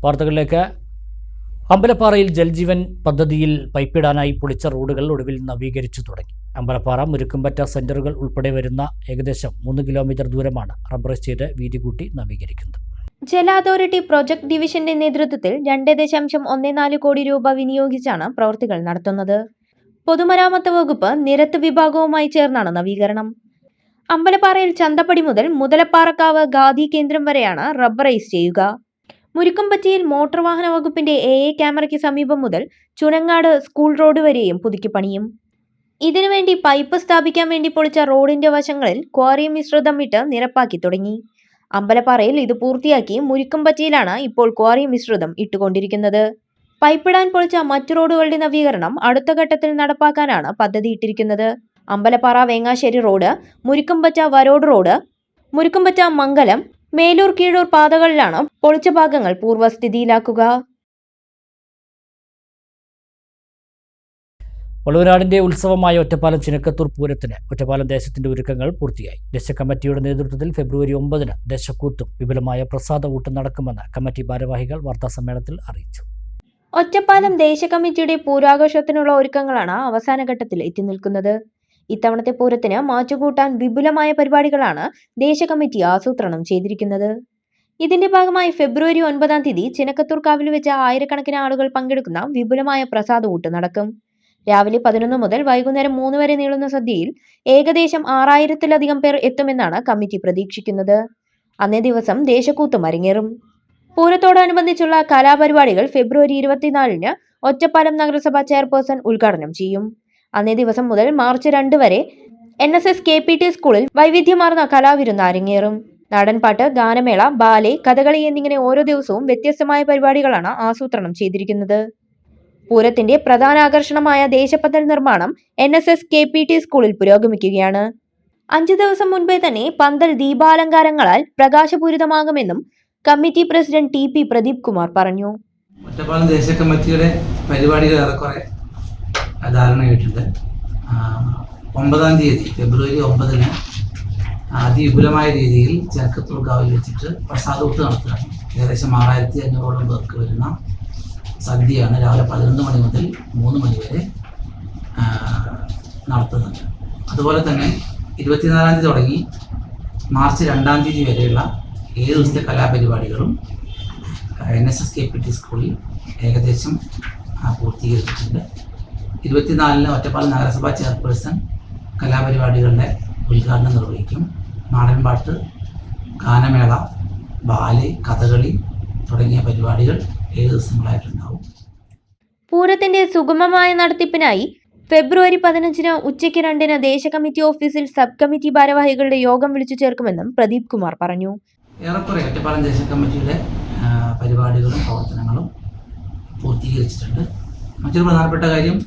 വാർത്തകളിലേക്ക്. അമ്പലപ്പാറയിൽ ജൽജീവൻ പദ്ധതിയിൽ പൈപ്പിടാനായി പൊളിച്ച റോഡുകൾ ഒടുവിൽ നവീകരിച്ചു തുടങ്ങി. അമ്പലപ്പാറ, മുരുക്കുംപറ്റ സെന്ററുകൾ ഉൾപ്പെടെ വരുന്ന ഏകദേശം 3 കിലോമീറ്റർ ദൂരമാണ് റബ്ബറൈസ് ചെയ്ത് വീതി കൂട്ടി നവീകരിക്കുന്നത്. ജല അതോറിറ്റി പ്രോജക്ട് ഡിവിഷന്റെ നേതൃത്വത്തിൽ 2.14 കോടി രൂപ വിനിയോഗിച്ചാണ് പ്രവൃത്തികൾ നടത്തുന്നത്. പൊതുമരാമത്ത് വകുപ്പ് നിരത്ത് വിഭാഗവുമായി ചേർന്നാണ് നവീകരണം. അമ്പലപ്പാറയിൽ ചന്തപ്പടി മുതൽ മുതലപ്പാറക്കാവ് ഖാദി കേന്ദ്രം വരെയാണ് റബ്ബറൈസ് ചെയ്യുക. മുരുക്കുംപറ്റയിൽ മോട്ടോർ വാഹന വകുപ്പിന്റെ AA ക്യാമറയ്ക്ക് സമീപം മുതൽ ചുനങ്ങാട് സ്കൂൾ റോഡ് വരെയും പുതുക്കി പണിയും. ഇതിനുവേണ്ടി പൈപ്പ് സ്ഥാപിക്കാൻ വേണ്ടി പൊളിച്ച റോഡിന്റെ വശങ്ങളിൽ ക്വാറി മിശ്രിതം ഇട്ട് നിരപ്പാക്കി തുടങ്ങി. അമ്പലപ്പാറയിൽ ഇത് പൂർത്തിയാക്കി മുരിക്കുംപറ്റിയിലാണ് ഇപ്പോൾ ക്വാറി മിശ്രിതം ഇട്ടുകൊണ്ടിരിക്കുന്നത്. പൈപ്പിടാൻ പൊളിച്ച മറ്റു റോഡുകളുടെ നവീകരണം അടുത്ത ഘട്ടത്തിൽ നടപ്പാക്കാനാണ് പദ്ധതിയിട്ടിരിക്കുന്നത്. അമ്പലപ്പാറ വേങ്ങാശ്ശേരി റോഡ്, മുരിക്കുംപറ്റ വരോഡ് റോഡ്, മുരിക്കുംപറ്റ മംഗലം, മേലൂർ കീഴൂർ പാതകളിലാണ് പൊളിച്ച ഭാഗങ്ങൾ പൂർവ്വസ്ഥിതിയിലാക്കുക. വള്ളുവനാടിന്റെ ഉത്സവമായ ഒറ്റപ്പാലം ചിനക്കത്തൂർ പൂരത്തിന് ഒറ്റപ്പാലം ദേശത്തിന്റെ ഒരുക്കങ്ങൾ പൂർത്തിയായി. ദേശകമ്മിറ്റിയുടെ നേതൃത്വത്തിൽ ഫെബ്രുവരി 9-ന് ദേശക്കൂത്തും വിപുലമായ പ്രസാദ ഊട്ടും നടക്കുമെന്ന് കമ്മിറ്റി ഭാരവാഹികൾ വാർത്താസമ്മേളനത്തിൽ അറിയിച്ചു. ഒറ്റപ്പാലം ദേശകമ്മിറ്റിയുടെ പൂരാഘോഷത്തിനുള്ള ഒരുക്കങ്ങളാണ് അവസാന ഘട്ടത്തിൽ എത്തി നിൽക്കുന്നത്. ഇത്തവണത്തെ പൂരത്തിന് മാറ്റുകൂട്ടാൻ വിപുലമായ പരിപാടികളാണ് ദേശകമ്മിറ്റി ആസൂത്രണം ചെയ്തിരിക്കുന്നത്. ഇതിന്റെ ഭാഗമായി ഫെബ്രുവരി 9-ാം തീയതി ചിനക്കത്തൂർ കാവിൽ വെച്ച് ആയിരക്കണക്കിന് ആളുകൾ പങ്കെടുക്കുന്ന വിപുലമായ പ്രസാദ ഊട്ട് നടക്കും. രാവിലെ 11 മുതൽ വൈകുന്നേരം 3 വരെ നീളുന്ന സദ്യയിൽ ഏകദേശം 6000-ത്തിലധികം പേർ എത്തുമെന്നാണ് കമ്മിറ്റി പ്രതീക്ഷിക്കുന്നത്. അന്നേ ദിവസം ദേശക്കൂത്തും അരങ്ങേറും. പൂരത്തോടനുബന്ധിച്ചുള്ള കലാപരിപാടികൾ ഫെബ്രുവരി 24-ന് ഒറ്റപ്പാലം നഗരസഭ ചെയർപേഴ്സൺ ഉദ്ഘാടനം ചെയ്യും. അന്നേ ദിവസം മുതൽ മാർച്ച് 2 വരെ NSS KPT സ്കൂളിൽ വൈവിധ്യമാർന്ന കലാവിരുന്ന് അരങ്ങേറും. നാടൻപാട്ട്, ഗാനമേള, ബാലെ, കഥകളി എന്നിങ്ങനെ ഓരോ ദിവസവും വ്യത്യസ്തമായ പരിപാടികളാണ് ആസൂത്രണം ചെയ്തിരിക്കുന്നത്. പൂരത്തിന്റെ പ്രധാന ആകർഷണമായ ദേശപന്തൽ നിർമ്മാണം NSS KPT സ്കൂളിൽ പുരോഗമിക്കുകയാണ്. 5 ദിവസം മുൻപേ തന്നെ പന്തൽ ദീപാലങ്കാരങ്ങളാൽ പ്രകാശപൂരിതമാകുമെന്നും committee president TP Pradeep Kumar പറഞ്ഞു. ഒറ്റപ്പാലം ദേശ കമ്മിറ്റിയുടെ പരിപാടികൾ ഏറെക്കുറെ ധാരണയായിട്ടുണ്ട്. 9-ാം തീയതി ഫെബ്രുവരി 9-ന് അതിവിപുലമായ രീതിയിൽ ചിനക്കത്തൂർ കാവിൽ വെച്ചിട്ട് പ്രസാദൂട്ട് നടത്തുകയാണ്. ഏകദേശം 6500ഓളം പേർക്ക് വരുന്ന സദ്യയാണ് രാവിലെ 11 മണി മുതൽ 3 മണി വരെ നടത്തുന്നത്. അതുപോലെ തന്നെ 24-ാം തീയതി തുടങ്ങി മാർച്ച് 2-ാം തീയതി വരെയുള്ള 7 ദിവസത്തെ കലാപരിപാടികളും NSS KPT സ്കൂളിൽ ഏകദേശം പൂർത്തീകരിച്ചിട്ടുണ്ട്. 24-ന് ഒറ്റപ്പാലം നഗരസഭാ ചെയർപേഴ്സൺ കലാപരിപാടികളുടെ ഉദ്ഘാടനം നിർവഹിക്കും. നാടൻപാട്ട്, ഗാനമേള, ബാലെ, കഥകളി തുടങ്ങിയ പരിപാടികൾ 7 ദിവസങ്ങളായിട്ടുണ്ടാവും. പൂരത്തിന്റെ സുഗമമായ നടത്തിപ്പിനായി ഫെബ്രുവരി 15-ന് ഉച്ചയ്ക്ക് 2-ന് ദേശകമ്മിറ്റി ഓഫീസിൽ സബ് കമ്മിറ്റി ഭാരവാഹികളുടെ യോഗം വിളിച്ചു ചേർക്കുമെന്നും പ്രദീപ് കുമാർ പറഞ്ഞു. ഏറെക്കുറെ ഒറ്റപ്പാലം ദേശ കമ്മിറ്റിയുടെ പരിപാടികളും പ്രവർത്തനങ്ങളും പൂർത്തീകരിച്ചിട്ടുണ്ട്. മറ്റൊരു പ്രധാനപ്പെട്ട കാര്യം,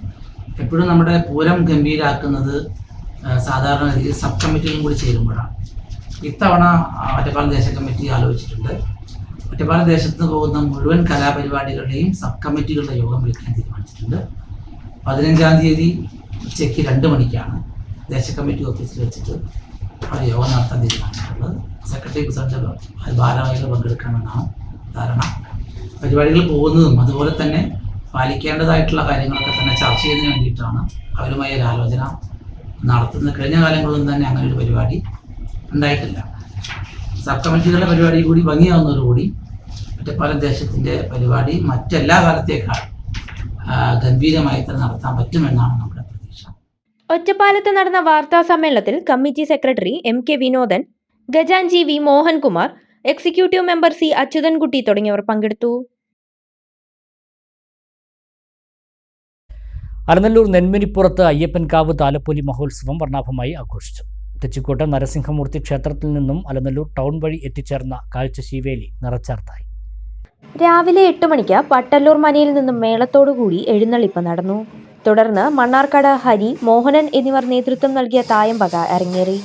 എപ്പോഴും നമ്മുടെ പൂരം ഗംഭീരാക്കുന്നത് സാധാരണ രീതിയിൽ സബ് കമ്മിറ്റികളും കൂടി ചേരുമ്പോഴാണ്. ഇത്തവണ ഒറ്റപ്പാലം ദേശ കമ്മിറ്റി ആലോചിച്ചിട്ടുണ്ട്. ഒറ്റപ്പാലം ദേശത്ത് പോകുന്ന മുഴുവൻ കലാപരിപാടികളുടെയും സബ് കമ്മിറ്റികളുടെ യോഗം വിളിക്കാൻ തീരുമാനിച്ചിട്ടുണ്ട്. 15-ാം തീയതി ഉച്ചയ്ക്ക് 2 മണിക്കാണ് ദേശ കമ്മിറ്റി ഓഫീസിൽ വെച്ചിട്ട് ഒരു യോഗം നടത്താൻ തീരുമാനിച്ചിട്ടുള്ളത്. സെക്രട്ടറി പ്രസിഡന്റ് ഭാരവാഹികൾ പങ്കെടുക്കണമെന്നാണ് ധാരണ. പരിപാടികൾ പോകുന്നതും അതുപോലെ തന്നെ പാലിക്കേണ്ടതായിട്ടുള്ള കാര്യങ്ങളൊക്കെ തന്നെ ചർച്ച ചെയ്യുന്നതിന് വേണ്ടിയിട്ടാണ് അവരുമായി ഒരു ആലോചന നടത്തുന്നത്. കഴിഞ്ഞ കാലങ്ങളിലും തന്നെ അങ്ങനെ ഒരു പരിപാടി ഉണ്ടായിട്ടില്ല. സബ് കമ്മിറ്റികളുടെ പരിപാടി കൂടി ഭംഗിയാവുന്നതോടുകൂടി ഒറ്റപ്പാലം ദേശത്തിൻ്റെ പരിപാടി മറ്റെല്ലാ കാലത്തേക്കാൾ ഗംഭീരമായി തന്നെ നടത്താൻ പറ്റുമെന്നാണ് നമ്മുടെ പ്രതീക്ഷ. ഒറ്റപ്പാലത്ത് നടന്ന വാർത്താ സമ്മേളനത്തിൽ കമ്മിറ്റി സെക്രട്ടറി MK വിനോദൻ, ഖജാൻജി V Mohankumar, executive member C Achuthankutty തുടങ്ങിയവർ പങ്കെടുത്തു. അലനല്ലൂർ നെന്മിനിപ്പുറത്ത് അയ്യപ്പൻകാവ് താലപ്പൊലി മഹോത്സവം വർണ്ണാഭമായി ആഘോഷിച്ചു. തെച്ചിക്കോട്ട് നരസിംഹമൂർത്തി ക്ഷേത്രത്തിൽ നിന്നും അലനല്ലൂർ ടൗൺ വഴി എത്തിച്ചേർന്ന കാഴ്ചശീവേലി നിറച്ചാർത്തായി. രാവിലെ 8 മണിക്ക് പട്ടല്ലൂർ മനയിൽ നിന്നും മേളത്തോടുകൂടി എഴുന്നള്ളിപ്പ് നടന്നു. തുടർന്ന് മണ്ണാർക്കാട് ഹരി, മോഹനൻ എന്നിവർ നേതൃത്വം നൽകിയ തായമ്പക അരങ്ങേറി.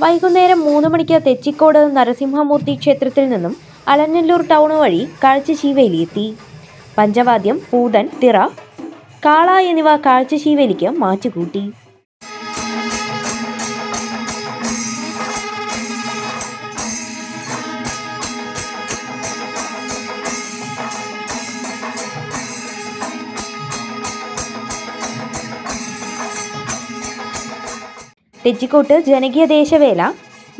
വൈകുന്നേരം 3 മണിക്ക് തെച്ചിക്കോട് നരസിംഹമൂർത്തി ക്ഷേത്രത്തിൽ നിന്നും അലനല്ലൂർ ടൗൺ വഴി കാഴ്ചശീവേലി എത്തി. പഞ്ചവാദ്യം, പൂതൻ, തിറ, കാള എന്നിവ കാഴ്ചശീവേലിക്ക് മാറ്റുകൂട്ടി. തെച്ചിക്കോട്ട് ജനകീയ ദേശവേല,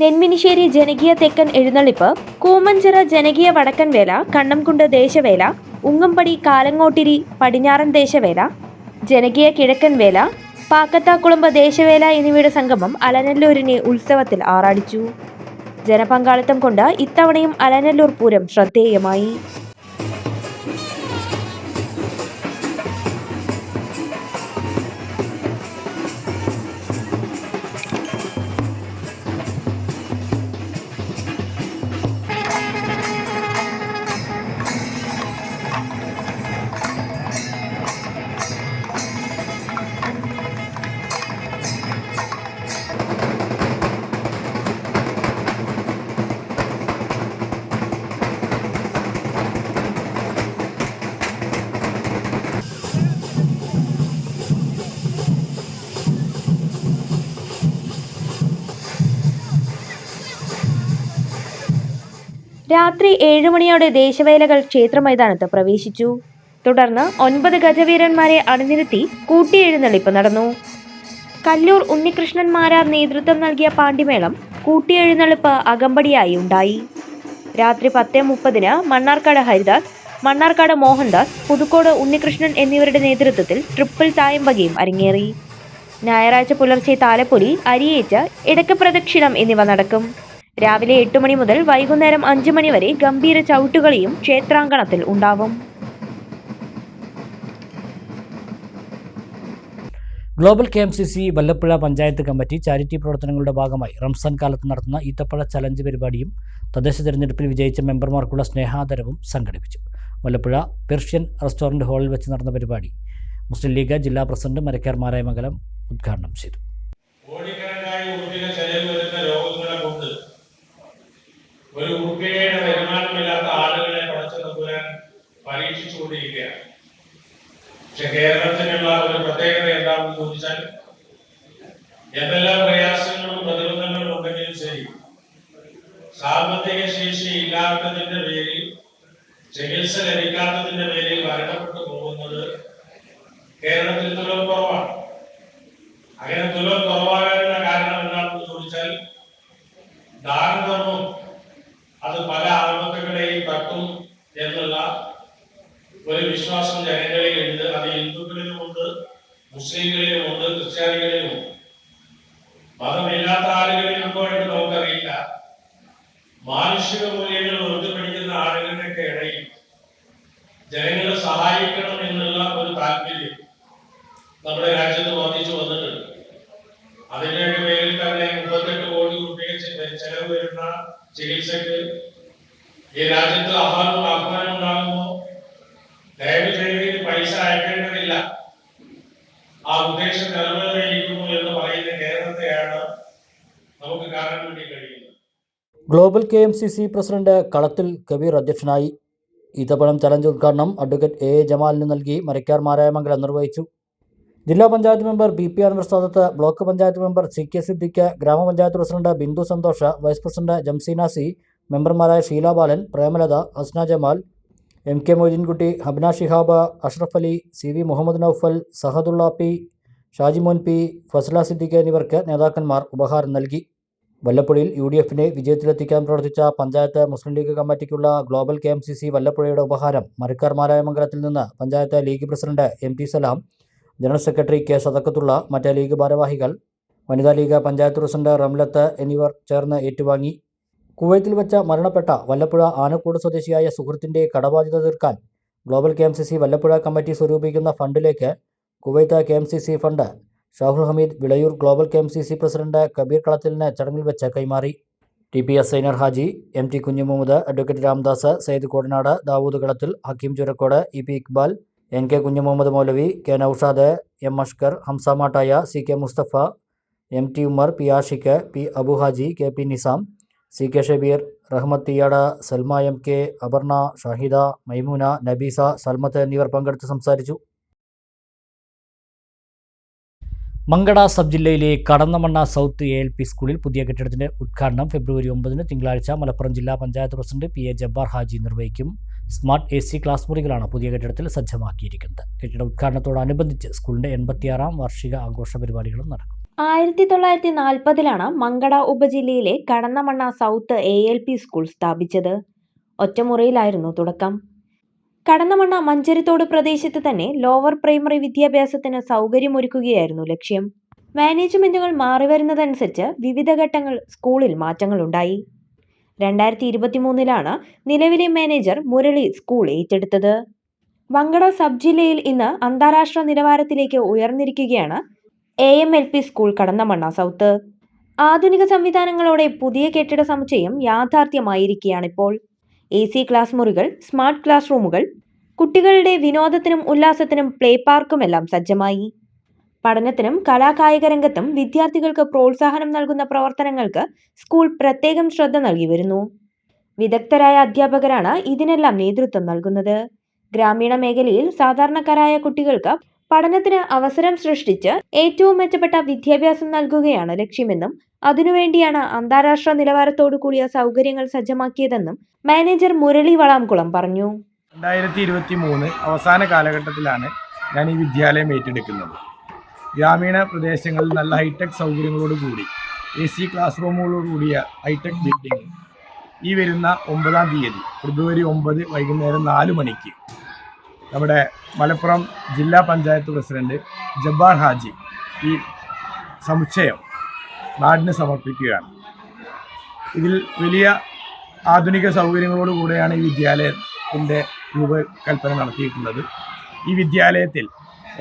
നെന്മിനിശ്ശേരി ജനകീയ തെക്കൻ എഴുന്നള്ളിപ്പ്, കൂമഞ്ചിറ ജനകീയ വടക്കൻ വേല, കണ്ണംകുണ്ട് ദേശവേല, ഉങ്ങമ്പടി കാലങ്ങോട്ടിരി പടിഞ്ഞാറൻ ദേശവേല, ജനകീയ കിഴക്കൻ വേല, പാക്കത്താക്കുളമ്പ് ദേശവേല എന്നിവയുടെ സംഗമം അലനല്ലൂരിനെ ഉത്സവത്തിൽ ആറാടിച്ചു. ജനപങ്കാളിത്തം കൊണ്ട് ഇത്തവണയും അലനല്ലൂർ പൂരം ശ്രദ്ധേയമായി. രാത്രി 7 മണിയോടെ ദേശവേലകൾ ക്ഷേത്രമൈതാനത്ത് പ്രവേശിച്ചു. തുടർന്ന് 9 ഗജവീരന്മാരെ അണിനിരത്തി കൂട്ടിയെഴുന്നള്ളിപ്പ് നടന്നു. കല്ലൂർ ഉണ്ണികൃഷ്ണൻ മാരാർ നേതൃത്വം നൽകിയ പാണ്ടിമേളം കൂട്ടിയെഴുന്നള്ളിപ്പ് അകമ്പടിയായി ഉണ്ടായി. രാത്രി 10:30 മണ്ണാർക്കാട് ഹരിദാസ്, മണ്ണാർക്കാട് മോഹൻദാസ്, പുതുക്കോട് ഉണ്ണികൃഷ്ണൻ എന്നിവരുടെ നേതൃത്വത്തിൽ ട്രിപ്പിൾ തായമ്പകയും അരങ്ങേറി. ഞായറാഴ്ച പുലർച്ചെ താലപ്പൊലി, അരിയേറ്റ്, ഇടക്ക് പ്രദക്ഷിണം എന്നിവ നടക്കും. രാവിലെ 8 മണി മുതൽ വൈകുന്നേരം 5 മണി വരെ ഗംഭീര ചവിട്ടുകളിയും ക്ഷേത്രാങ്കണത്തിൽ ഉണ്ടാവും. Global KMCC Vallappuzha panchayat committee charity പ്രവർത്തനങ്ങളുടെ ഭാഗമായി റംസാൻ കാലത്ത് നടത്തുന്ന ഈത്തപ്പഴ ചലഞ്ച് പരിപാടിയും തദ്ദേശ തെരഞ്ഞെടുപ്പിൽ വിജയിച്ച മെമ്പർമാർക്കുള്ള സ്നേഹാദരവും സംഘടിപ്പിച്ചു. വല്ലപ്പുഴ പെർഷ്യൻ റെസ്റ്റോറൻറ്റ് ഹാളിൽ വെച്ച് നടന്ന പരിപാടി മുസ്ലിം ലീഗ് ജില്ലാ പ്രസിഡന്റ് മരക്കാർ മാരായമംഗലം ഉദ്ഘാടനം ചെയ്തു. ഒരു ഉറുപ്പികയുടെ വരുമാനമില്ലാത്ത ആളുകളെ പടച്ചുകൊണ്ടുവരാൻ പരീക്ഷിച്ചുകൊണ്ടിരിക്കുകയാണ്. പക്ഷെ കേരളത്തിനുള്ള ഒരു പ്രത്യേകത എന്താണെന്ന് ചോദിച്ചാൽ, എന്തെല്ലാം പ്രയാസങ്ങളും പ്രതിബന്ധങ്ങളും ഉണ്ടെങ്കിലും ശരി, സാമ്പത്തിക ശേഷി ഇല്ലാത്തതിന്റെ പേരിൽ, ചികിത്സ ലഭിക്കാത്തതിന്റെ പേരിൽ മരണപ്പെട്ടു പോകുന്നത് കേരളത്തിൽ തുലോം കുറവാണ്. അങ്ങനെ തുലോം കുറവാകാനുള്ള കാരണം എന്താണെന്ന് ചോദിച്ചാൽ, ദാനധർമ്മം അത് പല ആത്മഹത്യകളെയും തട്ടും എന്നുള്ള ഒരു വിശ്വാസം ജനങ്ങളിലുണ്ട്. അത് ഹിന്ദുക്കളിലുമുണ്ട്, മുസ്ലിങ്ങളിലുമുണ്ട്, ക്രിസ്ത്യാനികളിലുമുണ്ട്. മതമില്ലാത്ത ആളുകളിലുണ്ടോ എന്ന് നമുക്കറിയില്ല. മാനുഷിക മൂല്യങ്ങൾ വെറുതെ പഠിക്കുന്ന ആളുകളുടെയൊക്കെ ഇടയിൽ ജനങ്ങളെ സഹായിക്കണം എന്നുള്ള ഒരു താല്പര്യം നമ്മുടെ രാജ്യത്ത് വർദ്ധിച്ചു വന്നിട്ടുണ്ട്. അതിന്റെ പേരിൽ തന്നെ 38 കോടി രൂപ ചെലവ് വരുന്ന ചികിത്സക്ക് ഈ രാജ്യത്ത് ആഹ്വാനം ഉണ്ടാകുമ്പോൾ ദയവ് ചെയ്ത് പൈസ അയക്കേണ്ടതില്ല, ആ ഉദ്ദേശം നിറവേറിയിരിക്കുന്നു എന്ന് പറയുന്ന കേരളത്തെയാണ് നമുക്ക് കാണാൻ വേണ്ടി കഴിയുന്നത്. ഗ്ലോബൽ KMCC പ്രസിഡന്റ് കളത്തിൽ കബീർ അധ്യക്ഷനായി. ഈത്തപ്പഴം ചലഞ്ച് ഉദ്ഘാടനം അഡ്വക്കേറ്റ് A. ജമാലിന് നൽകി മരക്കാർ മാരായമംഗലം നിർവഹിച്ചു. ജില്ലാ panchayat member BP Anwar Sadath, block panchayat member CK Siddique, gramapanchayat president Bindu Santhosh, vice president Jamseena C, മെമ്പർമാരായ Sheela Balan, Premalatha, Asna Jamal, MK Moideenkutty, Habna Shihab, Ashraf Ali, CV Muhammad Noufal, Sahadulla P, Shajimon P, Fasla Siddique എന്നിവർക്ക് നേതാക്കന്മാർ ഉപഹാരം നൽകി. വല്ലപ്പുഴയിൽ UDFനെ വിജയത്തിലെത്തിക്കാൻ പ്രവർത്തിച്ച പഞ്ചായത്ത് മുസ്ലിം ലീഗ് കമ്മിറ്റിക്കുള്ള ഗ്ലോബൽ KMCC വല്ലപ്പുഴയുടെ ഉപഹാരം മരക്കാർ മാരായമംഗലത്തിൽ നിന്ന് panchayat league president MT Salam, general secretary K. Sadakathulla, മറ്റ് ലീഗ് ഭാരവാഹികൾ, വനിതാ ലീഗ് പഞ്ചായത്ത് പ്രസിഡന്റ് റംലത്ത് എന്നിവർ ചേർന്ന് ഏറ്റുവാങ്ങി. കുവൈത്തിൽ വെച്ച് മരണപ്പെട്ട വല്ലപ്പുഴ ആനക്കൂട് സ്വദേശിയായ സുഹൃത്തിൻ്റെ കടബാധ്യത തീർക്കാൻ ഗ്ലോബൽ KMCC വല്ലപ്പുഴ കമ്മിറ്റി സ്വരൂപിക്കുന്ന ഫണ്ടിലേക്ക് Kuwait KMCC fund Shahul Hameed Vilayur global KMCC president Kabeer കളത്തിലിന് ചടങ്ങിൽ വെച്ച് കൈമാറി. TPS Sainar Haji, MT Kunju Muhammad, advocate Ramdas, Sayyid Kodanad, Dawood Kalathil, Hakeem Churakkode, EP Iqbal, NK കുഞ്ഞു മുഹമ്മദ് മൗലവി, K. Naushad, M. Ashkar, Hamza Mattaya, CK Mustafa, MT Umar, P. Ashiq, P. Abu Haji, KP Nizam, CK Shabeer, റഹ്മത്ത് തിയാട, സൽമ MK, അപർണ, ഷാഹിദ, മൈമൂന, നബീസ, സൽമത്ത് എന്നിവർ പങ്കെടുത്ത് സംസാരിച്ചു. മങ്കട സബ് ജില്ലയിലെ കടന്നമണ്ണ സൗത്ത് ALP സ്കൂളിൽ പുതിയ കെട്ടിടത്തിന്റെ ഉദ്ഘാടനം ഫെബ്രുവരി 9 തിങ്കളാഴ്ച മലപ്പുറം ജില്ലാ പഞ്ചായത്ത് പ്രസിഡന്റ് PA ജബ്ബാർ ഹാജി നിർവഹിക്കും. സ്മാർട്ട് AC ക്ലാസ് മുറികളാണ് പുതിയ കെട്ടിടത്തിൽ സജ്ജമാക്കിയിരിക്കുന്നത്. കെട്ടിട ഉദ്ഘാടനത്തോടനുബന്ധിച്ച് സ്കൂളിന്റെ 86ാം വാർഷിക ആഘോഷ പരിപാടികളും നടക്കും. 1940-ലാണ് മങ്കട ഉപജില്ലയിലെ കടന്നമണ്ണ സൗത്ത് ALP സ്കൂൾ സ്ഥാപിച്ചത്. ഒറ്റമുറിയിലായിരുന്നു തുടക്കം. കടന്നമണ്ണ മഞ്ചരിത്തോട് പ്രദേശത്ത് തന്നെ ലോവർ പ്രൈമറി വിദ്യാഭ്യാസത്തിന് സൗകര്യമൊരുക്കുകയായിരുന്നു ലക്ഷ്യം. മാനേജ്മെന്റുകൾ മാറിവരുന്നതനുസരിച്ച് വിവിധ ഘട്ടങ്ങൾ സ്കൂളിൽ മാറ്റങ്ങളുണ്ടായി. 2023-ലാണ് നിലവിലെ മാനേജർ മുരളി സ്കൂൾ ഏറ്റെടുത്തത്. മങ്കട സബ് ജില്ലയിൽ ഇന്ന് അന്താരാഷ്ട്ര നിലവാരത്തിലേക്ക് ഉയർന്നിരിക്കുകയാണ് AMLP സ്കൂൾ കടന്നമണ്ണ സൗത്ത്. ആധുനിക സംവിധാനങ്ങളോടെ പുതിയ കെട്ടിട സമുച്ചയം യാഥാർത്ഥ്യമായിരിക്കുകയാണിപ്പോൾ. AC ക്ലാസ് മുറികൾ, സ്മാർട്ട് ക്ലാസ് റൂമുകൾ, കുട്ടികളുടെ വിനോദത്തിനും ഉല്ലാസത്തിനും പ്ലേ പാർക്കുമെല്ലാം സജ്ജമായി. പഠനത്തിനും കലാകായിക രംഗത്തും വിദ്യാർത്ഥികൾക്ക് പ്രോത്സാഹനം നൽകുന്ന പ്രവർത്തനങ്ങൾക്ക് സ്കൂൾ പ്രത്യേകം ശ്രദ്ധ നൽകി വരുന്നു. വിദഗ്ധരായ അധ്യാപകരാണ് ഇതിനെല്ലാം നേതൃത്വം നൽകുന്നത്. ഗ്രാമീണ മേഖലയിൽ സാധാരണക്കാരായ കുട്ടികൾക്ക് പഠനത്തിന് അവസരം സൃഷ്ടിച്ച് ഏറ്റവും മെച്ചപ്പെട്ട വിദ്യാഭ്യാസം നൽകുകയാണ് ലക്ഷ്യമെന്നും അതിനുവേണ്ടിയാണ് അന്താരാഷ്ട്ര നിലവാരത്തോടു കൂടിയ സൗകര്യങ്ങൾ സജ്ജമാക്കിയതെന്നും മാനേജർ മുരളി വളാംകുളം പറഞ്ഞു. 2023 അവസാന കാലഘട്ടത്തിലാണ് ഞാൻ ഈ വിദ്യാലയം ഏറ്റെടുക്കുന്നത്. ഗ്രാമീണ പ്രദേശങ്ങളിൽ നല്ല ഹൈടെക് സൗകര്യങ്ങളോടുകൂടി AC ക്ലാസ് റൂമുകളോടുകൂടിയ ഹൈടെക് ബിൽഡിംഗ് ഈ വരുന്ന 9-ാം തീയതി ഫെബ്രുവരി 9 വൈകുന്നേരം 4 മണിക്ക് നമ്മുടെ മലപ്പുറം ജില്ലാ പഞ്ചായത്ത് പ്രസിഡന്റ് ജബ്ബാർ ഹാജി ഈ സമുച്ചയം നാടിന് സമർപ്പിക്കുകയാണ്. ഇതിൽ വലിയ ആധുനിക സൗകര്യങ്ങളോടുകൂടെയാണ് ഈ വിദ്യാലയത്തിൻ്റെ രൂപകൽപ്പന നടത്തിയിട്ടുള്ളത്. ഈ വിദ്യാലയത്തിൽ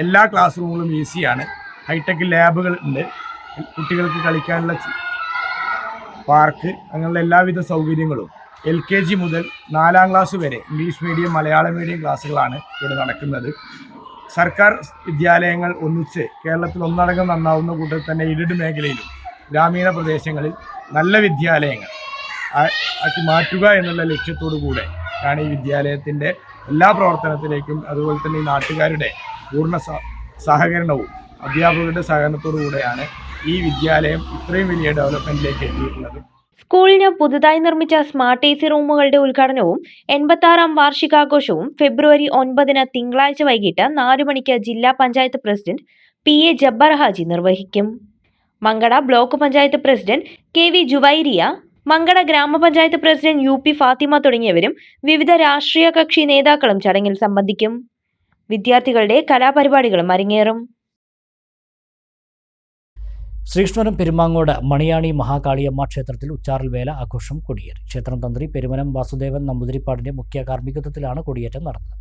എല്ലാ ക്ലാസ് റൂമുകളും AC ആണ്. ഹൈടെക് ലാബുകൾ ഉണ്ട്. കുട്ടികൾക്ക് കളിക്കാനുള്ള പാർക്ക്, അങ്ങനെയുള്ള എല്ലാവിധ സൗകര്യങ്ങളും LKG മുതൽ 4-ാം ക്ലാസ് വരെ ഇംഗ്ലീഷ് മീഡിയം, മലയാളം മീഡിയം ക്ലാസ്സുകളാണ് ഇവിടെ നടക്കുന്നത്. സർക്കാർ വിദ്യാലയങ്ങൾ ഒന്നിച്ച് കേരളത്തിൽ ഒന്നടങ്കം നന്നാവുന്ന കൂട്ടത്തിൽ തന്നെ എയ്ഡഡ് മേഖലയിലും ഗ്രാമീണ പ്രദേശങ്ങളിൽ നല്ല വിദ്യാലയങ്ങൾ ആക്കി മാറ്റുക എന്നുള്ള ലക്ഷ്യത്തോടു കൂടെ ആണ് ഈ വിദ്യാലയത്തിൻ്റെ എല്ലാ പ്രവർത്തനത്തിലേക്കും അതുപോലെ തന്നെ ഈ നാട്ടുകാരുടെ പൂർണ്ണ സഹകരണവും അധ്യാപകരുടെ സഹകരണത്തോടു കൂടെയാണ് ഈ വിദ്യാലയം ഇത്രയും വലിയ ഡെവലപ്മെന്റിലേക്ക് എത്തിയിട്ടുള്ളത്. സ്കൂളിന് പുതുതായി നിർമ്മിച്ച സ്മാർട്ട് AC റൂമുകളുടെ ഉദ്ഘാടനവും 86-ാം വാർഷികാഘോഷവും ഫെബ്രുവരി 9 തിങ്കളാഴ്ച വൈകിട്ട് 4 മണിക്ക് ജില്ലാ പഞ്ചായത്ത് പ്രസിഡന്റ് PA ജബ്ബാർ ഹാജി നിർവഹിക്കും. Mankada block panchayat president KV Juwairiya, Mankada ഗ്രാമപഞ്ചായത്ത് പ്രസിഡന്റ് UP ഫാത്തിമ തുടങ്ങിയവരും വിവിധ രാഷ്ട്രീയ കക്ഷി നേതാക്കളും ചടങ്ങിൽ സംബന്ധിക്കും. വിദ്യാർത്ഥികളുടെ കലാപരിപാടികളും അരങ്ങേറും. ശ്രീകൃഷ്ണപുരം പെരുമാങ്ങോട് മണിയാണി മഹാകാളിയമ്മ ക്ഷേത്രത്തിൽ ഉച്ചാറൽ വേല ആഘോഷം കൊടിയേറി. ക്ഷേത്രം തന്ത്രി പെരുമനം വാസുദേവൻ നമ്പൂതിരിപ്പാടിന്റെ മുഖ്യ കാർമ്മികത്വത്തിലാണ് കൊടിയേറ്റം നടന്നത്.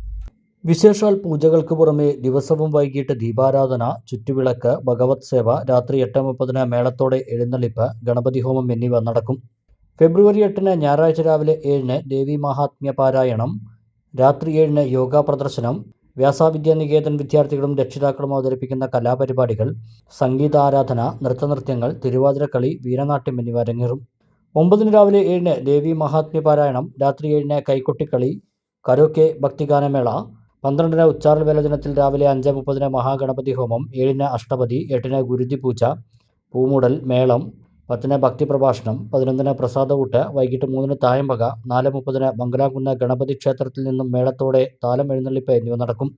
വിശേഷാൽ പൂജകൾക്ക് പുറമെ ദിവസവും വൈകിട്ട് ദീപാരാധന, ചുറ്റുവിളക്ക്, ഭഗവത് സേവ, രാത്രി 8:30 മേളത്തോടെ എഴുന്നള്ളിപ്പ്, ഗണപതി ഹോമം എന്നിവ നടക്കും. ഫെബ്രുവരി 8 ഞായറാഴ്ച രാവിലെ 7 ദേവി മഹാത്മ്യ പാരായണം, രാത്രി 7 യോഗ പ്രദർശനം, വ്യാസവിദ്യാനികേതൻ വിദ്യാർത്ഥികളും രക്ഷിതാക്കളും അവതരിപ്പിക്കുന്ന കലാപരിപാടികൾ, സംഗീതാരാധന, നൃത്തനൃത്യങ്ങൾ, തിരുവാതിരക്കളി, വീരനാട്യം എന്നിവ അരങ്ങേറും. 9 രാവിലെ 7 ദേവി മഹാത്മ്യ പാരായണം, രാത്രി 7 കൈകൊട്ടിക്കളി, കരോക്കെ, ഭക്തിഗാനമേള, 12 ഉച്ചാറൽ വേല ദിനത്തിൽ രാവിലെ 5:30 മഹാഗണപതി ഹോമം, 7 അഷ്ടപതി, 8 ഗുരുതി പൂജ, പൂമുടൽ, മേളം, 10 ഭക്തി പ്രഭാഷണം, 11 പ്രസാദകൂട്ട്, വൈകിട്ട് 3 തായമ്പക, 4:30 മംഗലാകുന്ന ഗണപതി ക്ഷേത്രത്തിൽ നിന്നും മേളത്തോടെ താലം എഴുന്നള്ളിപ്പ് എന്നിവ നടക്കും.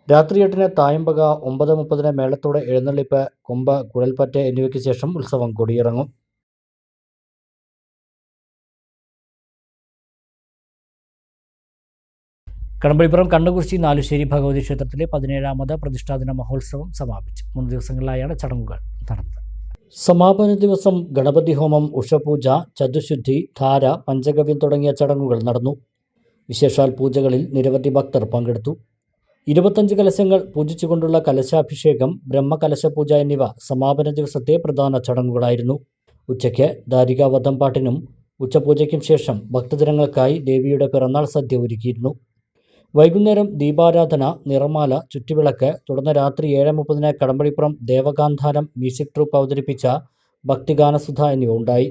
രാത്രി 8 തായമ്പക, 9:30 മേളത്തോടെ എഴുന്നള്ളിപ്പ്, കൊമ്പ്, കുഴൽപ്പറ്റ് എന്നിവയ്ക്ക് ശേഷം ഉത്സവം കൊടിയിറങ്ങും. കടമ്പഴിപ്പുറം കണ്ണകുറിശി നാലുശ്ശേരി ഭഗവതി ക്ഷേത്രത്തിലെ 17ാമത് പ്രതിഷ്ഠാദിന മഹോത്സവം സമാപിച്ചു. 3 ദിവസങ്ങളിലായാണ് ചടങ്ങുകൾ നടന്നത്. സമാപന ദിവസം ഗണപതി ഹോമം, ഉഷപൂജ, ചതുശുദ്ധി, ധാര, പഞ്ചഗവ്യം തുടങ്ങിയ ചടങ്ങുകൾ നടന്നു. വിശേഷാൽ പൂജകളിൽ നിരവധി ഭക്തർ പങ്കെടുത്തു. 25 കലശങ്ങൾ പൂജിച്ചുകൊണ്ടുള്ള കലശാഭിഷേകം, ബ്രഹ്മകലശപൂജ എന്നിവ സമാപന ദിവസത്തെ പ്രധാന ചടങ്ങുകളായിരുന്നു. ഉച്ചയ്ക്ക് ദാരികാവധം പാട്ടിനും ഉച്ചപൂജയ്ക്കും ശേഷം ഭക്തജനങ്ങൾക്കായി ദേവിയുടെ പിറന്നാൾ സദ്യ ഒരുക്കിയിരുന്നു. വൈകുന്നേരം ദീപാരാധന, നിറമാല, ചുറ്റുവിളക്ക്, തുടർന്ന് രാത്രി 7:30 കടമ്പഴിപ്പുറം ദേവഗാന്ധാരം മ്യൂസിക് ട്രൂപ്പ് അവതരിപ്പിച്ച ഭക്തിഗാനസുധ എന്നിവ ഉണ്ടായി.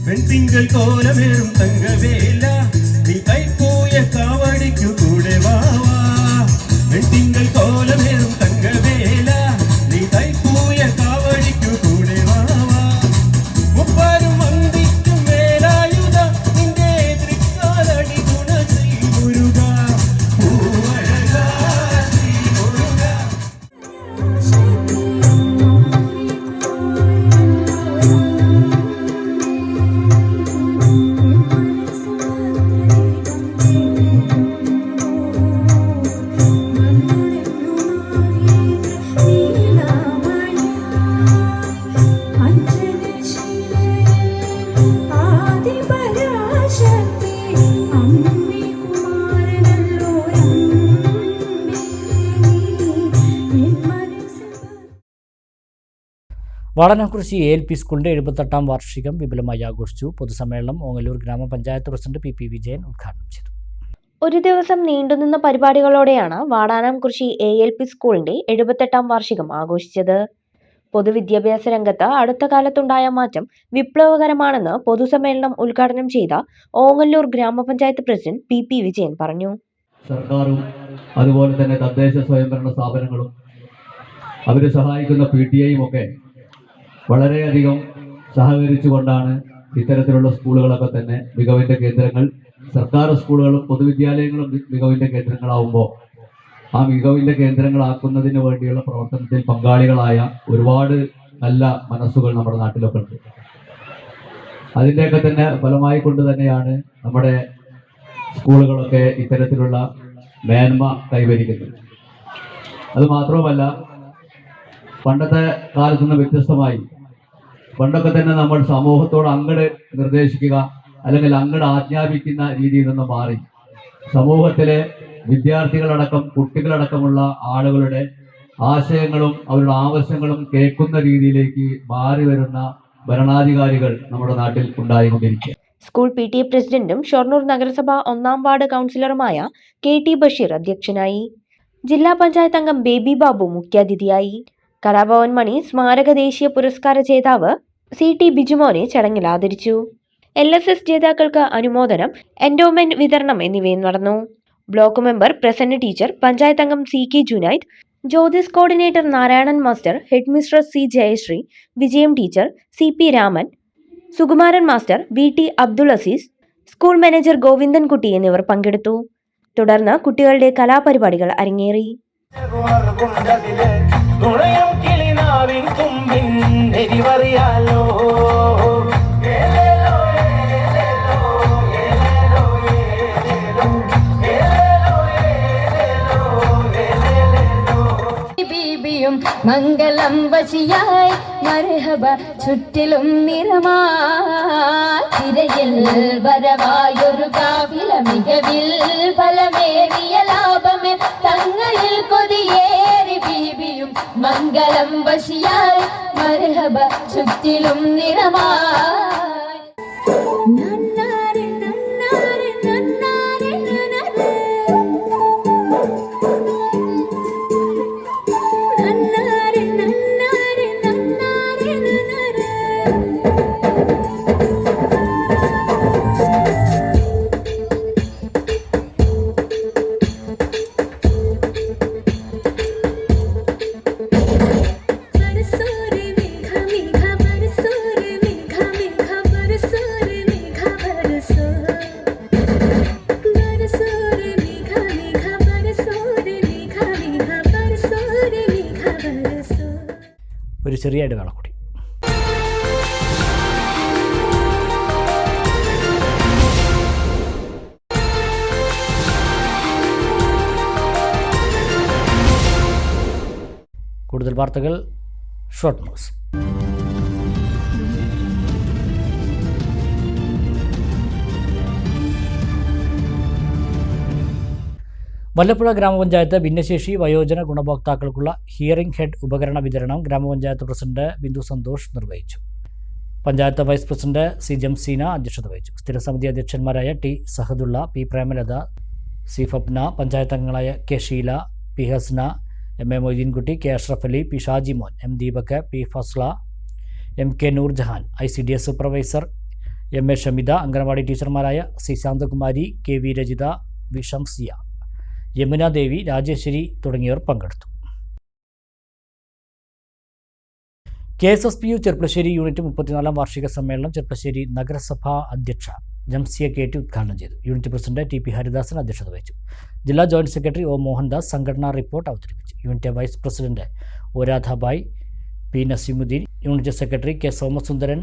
വെൺതിങ്കൾ കോലമേറും തങ്കവേല, നീ കൈപ്പോയ കാവടിക്കു കൂടെ വാവാ. വെൺതിങ്കൾ കോലമേറും തങ്കവേല, നീ കൈപ്പോയ കാവടിക്കു കൂടെ വാവാ. മുപ്പാരും വന്ദിക്കും വേലായുധ, നിന്റെ തൃക്കാലടി ഗുണ ശ്രീ മുരുക, പൂവഴക ശ്രീ മുരുക. വാടാനാംകുറിശി ALP സ്കൂളിന്റെ 78ാം വാർഷികം വിപുലമായി ആഘോഷിച്ചു. പൊതുസമ്മേളനം ഓങ്ങല്ലൂർ ഗ്രാമപഞ്ചായത്ത് പ്രസിഡന്റ് PP വിജയൻ ഉദ്ഘാടനം ചെയ്തു. ഒരു ദിവസം നീണ്ടുനിന്ന പരിപാടികളോടെയാണ് വാടാനാംകുറിശി ALP സ്കൂളിന്റെ 78ാം വാർഷികം ആഘോഷിച്ചത്. പൊതുവിദ്യാഭ്യാസ രംഗത്ത് അടുത്ത കാലത്തുണ്ടായ മാറ്റം വിപ്ലവകരമാണെന്ന് പൊതുസമ്മേളനം ഉദ്ഘാടനം ചെയ്ത ഓങ്ങല്ലൂർ ഗ്രാമപഞ്ചായത്ത് പ്രസിഡന്റ് PP വിജയൻ പറഞ്ഞു. സർക്കാരും അതുപോലെ തന്നെ തദ്ദേശ സ്വയംഭരണ സ്ഥാപനങ്ങളും അവരെ സഹായിക്കുന്ന PTAയും ഒക്കെ വളരെയധികം സഹകരിച്ചുകൊണ്ടാണ് ഇത്തരത്തിലുള്ള സ്കൂളുകളൊക്കെ തന്നെ മികവിന്റെ കേന്ദ്രങ്ങൾ. സർക്കാർ സ്കൂളുകളും പൊതുവിദ്യാലയങ്ങളും മികവിന്റെ കേന്ദ്രങ്ങളാവുമ്പോൾ ആ മികവിന്റെ കേന്ദ്രങ്ങളാക്കുന്നതിന് വേണ്ടിയുള്ള പ്രവർത്തനത്തിൽ പങ്കാളികളായ ഒരുപാട് നല്ല മനസ്സുകൾ നമ്മുടെ നാട്ടിലൊക്കെ ഉണ്ട്. അതിൻ്റെയൊക്കെ തന്നെ ഫലമായി കൊണ്ട് തന്നെയാണ് നമ്മുടെ സ്കൂളുകളൊക്കെ ഇത്തരത്തിലുള്ള മേന്മ കൈവരിക്കുന്നത്. അതുമാത്രവുമല്ല, പണ്ടത്തെ കാലത്തു നിന്ന് വ്യത്യസ്തമായി പണ്ടൊക്കെ തന്നെ നമ്മൾ സമൂഹത്തോട് അങ്ങട് നിർദ്ദേശിക്കുക അല്ലെങ്കിൽ അങ്ങട് ആജ്ഞാപിക്കുന്ന രീതിയിൽ നിന്ന് മാറി സമൂഹത്തിലെ വിദ്യാർത്ഥികളടക്കം കുട്ടികളടക്കമുള്ള ആളുകളുടെ ആശയങ്ങളും അവരുടെ ആവശ്യങ്ങളും കേൾക്കുന്ന രീതിയിലേക്ക് മാറി വരുന്ന ഭരണാധികാരികൾ നമ്മുടെ നാട്ടിൽ ഉണ്ടായിക്കൊണ്ടിരിക്കുക. സ്കൂൾ PTA പ്രസിഡന്റും ഷൊർണൂർ നഗരസഭ 1ാം വാർഡ് കൗൺസിലറുമായ KT ബഷീർ അധ്യക്ഷനായി. ജില്ലാ പഞ്ചായത്ത് അംഗം ബേബി ബാബു മുഖ്യാതിഥിയായി. കലാഭവൻ മണി സ്മാരക ദേശീയ പുരസ്കാര ജേതാവ് CT ബിജുമോനെ ചടങ്ങിൽ ആദരിച്ചു. LSS ജേതാക്കൾക്ക് അനുമോദനം, എൻഡോമെന്റ് വിതരണം എന്നിവയും നടന്നു. Block member Prasanna teacher, panchayat അംഗം CK Junaid, Jyothis coordinator Narayanan master, head mistress C Jayasree, Vijayam teacher, CP Raman, Sukumaran master, VT Abdul Azeez, school manager Govindankutty എന്നിവർ പങ്കെടുത്ു. തുടർന്ന് കുട്ടികളുടെ കലാപരിപാടികൾ അരങ്ങേറി. മംഗളം വശിയായി മർഹബ ചുറ്റിലും നിറമാതിരയിൽ വരവായൊരു കാവില മികവിൽ ഫലമേറിയ ലാഭമേ തങ്ങളിൽ കൊതിയേറി ബീബിയും മംഗളം വശിയായി മർഹബ ചുറ്റിലും നിറമായി. ഒരു ചെറിയ ഇടവേള കൂടി. കൂടുതൽ വാർത്തകൾ ഷോർട്ട് ന്യൂസ്. വല്ലപ്പുഴ ഗ്രാമപഞ്ചായത്ത് ഭിന്നശേഷി വയോജന ഗുണഭോക്താക്കൾക്കുള്ള ഹിയറിംഗ് ഹെഡ് ഉപകരണ വിതരണം ഗ്രാമപഞ്ചായത്ത് പ്രസിഡന്റ് ബിന്ദു സന്തോഷ് നിർവഹിച്ചു. Panchayat vice president C Jamseena അധ്യക്ഷത വഹിച്ചു. സ്ഥിരസമിതി അധ്യക്ഷന്മാരായ T Sahadulla, P Premalatha, C ഫപ്ന, panchayat അംഗങ്ങളായ K Sheela, P Hasna, MA Moideenkutty, K Ashraf Ali, P Shajimon, M Deepak, P Fasla, MK Noorjahan, ICDS supervisor MA Shamitha, anganwadi ടീച്ചർമാരായ C Shanthakumari, KV Rajitha, V Shamsiya, Yamuna Devi, Rajeswari തുടങ്ങിയവർ പങ്കെടുത്തു. KSSPU ചെർപ്പളശ്ശേരി യൂണിറ്റ് 34ാം വാർഷിക സമ്മേളനം ചെർപ്പളശ്ശേരി നഗരസഭാ അധ്യക്ഷ ജംസിയ KT ഉദ്ഘാടനം ചെയ്തു. യൂണിറ്റ് പ്രസിഡന്റ് TP ഹരിദാസൻ അധ്യക്ഷത വഹിച്ചു. ജില്ലാ ജോയിന്റ് സെക്രട്ടറി O മോഹൻദാസ് സംഘടനാ റിപ്പോർട്ട് അവതരിപ്പിച്ചു. Unit vice president O Radhabai, P Naseemuddin, unit secretary K Somasundaran,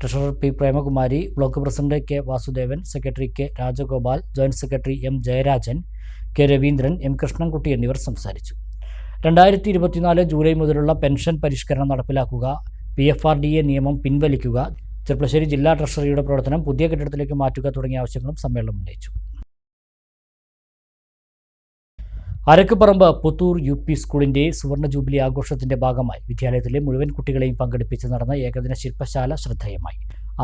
treasurer P Premakumari, block president K Vasudevan, secretary K Rajagopal, joint secretary M Jayarajan, K Raveendran, M Krishnankutty എന്നിവർ സംസാരിച്ചു. 2024 ജൂലൈ മുതലുള്ള പെൻഷൻ പരിഷ്കരണം നടപ്പിലാക്കുക, PFRDA നിയമം പിൻവലിക്കുക, ചെർപ്പളശ്ശേരി ജില്ലാ ട്രഷറിയുടെ പ്രവർത്തനം പുതിയ കെട്ടിടത്തിലേക്ക് മാറ്റുക തുടങ്ങിയ ആവശ്യങ്ങളും സമ്മേളനം ഉന്നയിച്ചു. അരക്കുപറമ്പ് പുത്തൂർ UP സ്കൂളിന്റെ സുവർണ ജൂബിലി ആഘോഷത്തിന്റെ ഭാഗമായി വിദ്യാലയത്തിലെ മുഴുവൻ കുട്ടികളെയും പങ്കെടുപ്പിച്ച് നടന്ന ഏകദിന ശില്പശാല ശ്രദ്ധേയമായി.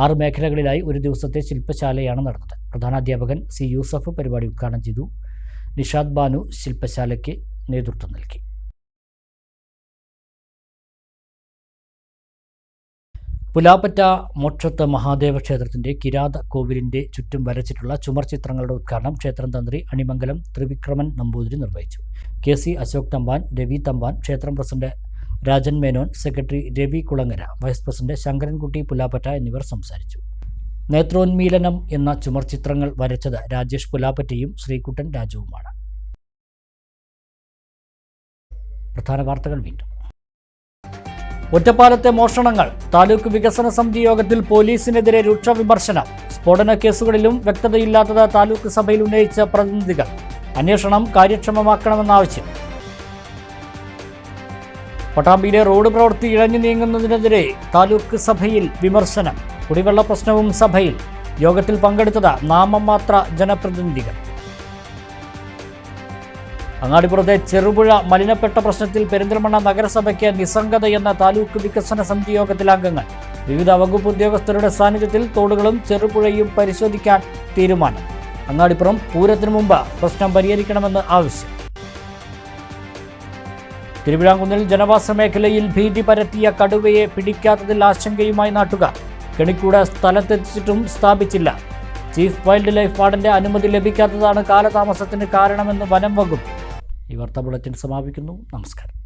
6 മേഖലകളിലായി ഒരു ദിവസത്തെ ശില്പശാലയാണ് നടന്നത്. പ്രധാനാധ്യാപകൻ C. യൂസഫ് പരിപാടി ഉദ്ഘാടനം ചെയ്തു. നിഷാദ് ബാനു ശില്പശാലയ്ക്ക് നേതൃത്വം നൽകി. പുലാപ്പറ്റ മോക്ഷത്ത് മഹാദേവ ക്ഷേത്രത്തിന്റെ കിരാത കോവിലിന്റെ ചുറ്റും വരച്ചിട്ടുള്ള ചുമർ ചിത്രങ്ങളുടെ ഉദ്ഘാടനം ക്ഷേത്രം തന്ത്രി അണിമംഗലം ത്രിവിക്രമൻ നമ്പൂതിരി നിർവഹിച്ചു. KC അശോക് തമ്പാൻ, രവി തമ്പാൻ, ക്ഷേത്രം president Rajan Menon, secretary Ravi Kulangara, vice president Sankarankutty Pulappatta എന്നിവർ സംസാരിച്ചു. നേത്രോന്മീലനം എന്ന ചുമർ ചിത്രങ്ങൾ വരച്ചത് രാജേഷ് പുലാപ്പറ്റയും ശ്രീകുട്ടൻ രാജുവുമാണ്. പ്രധാന വാർത്തകൾ വീണ്ടും. ഒറ്റപ്പാലത്തെ മോഷണങ്ങൾ. താലൂക്ക് വികസന സമിതി യോഗത്തിൽ പോലീസിനെതിരെ രൂക്ഷ വിമർശനം. സ്ഫോടന കേസുകളിലും വ്യക്തതയില്ലാത്തത് താലൂക്ക് സഭയിൽ ഉന്നയിച്ച പ്രതിനിധികൾ. അന്വേഷണം കാര്യക്ഷമമാക്കണമെന്ന ആവശ്യം. പട്ടാമ്പിയിലെ റോഡ് പ്രവൃത്തി ഇഴഞ്ഞു നീങ്ങുന്നതിനെതിരെ താലൂക്ക് സഭയിൽ വിമർശനം. കുടിവെള്ള പ്രശ്നവും സഭയിൽ. യോഗത്തിൽ പങ്കെടുത്തത് നാമമാത്ര ജനപ്രതിനിധികൾ. അങ്ങാടിപ്പുറത്തെ ചെറുപുഴ മലിനപ്പെട്ട പ്രശ്നത്തിൽ പെരിന്തൽമണ്ണ നഗരസഭയ്ക്ക് നിസ്സംഗതയെന്ന താലൂക്ക് വികസന സമിതി യോഗത്തിലെ അംഗങ്ങൾ. വിവിധ വകുപ്പ് ഉദ്യോഗസ്ഥരുടെ സാന്നിധ്യത്തിൽ തോടുകളും ചെറുപുഴയും പരിശോധിക്കാൻ തീരുമാനം. അങ്ങാടിപ്പുറം പൂരത്തിനു മുമ്പ് പ്രശ്നം പരിഹരിക്കണമെന്ന് ആവശ്യം. തിരുവിഴാംകുന്നിൽ ജനവാസ മേഖലയിൽ ഭീതി പരത്തിയ കടുവയെ പിടിക്കാത്തതിൽ ആശങ്കയുമായി നാട്ടുകാർ. കെണിക്കൂട് സ്ഥലത്തെത്തിച്ചിട്ടും സ്ഥാപിച്ചില്ല. ചീഫ് വൈൽഡ് ലൈഫ് വാർഡന്റെ അനുമതി ലഭിക്കാത്തതാണ് കാലതാമസത്തിന് കാരണമെന്ന് വനം വകുപ്പ്. ഈ വാർത്താ ബുള്ളറ്റിൻ സമാപിക്കുന്നു. നമസ്കാരം.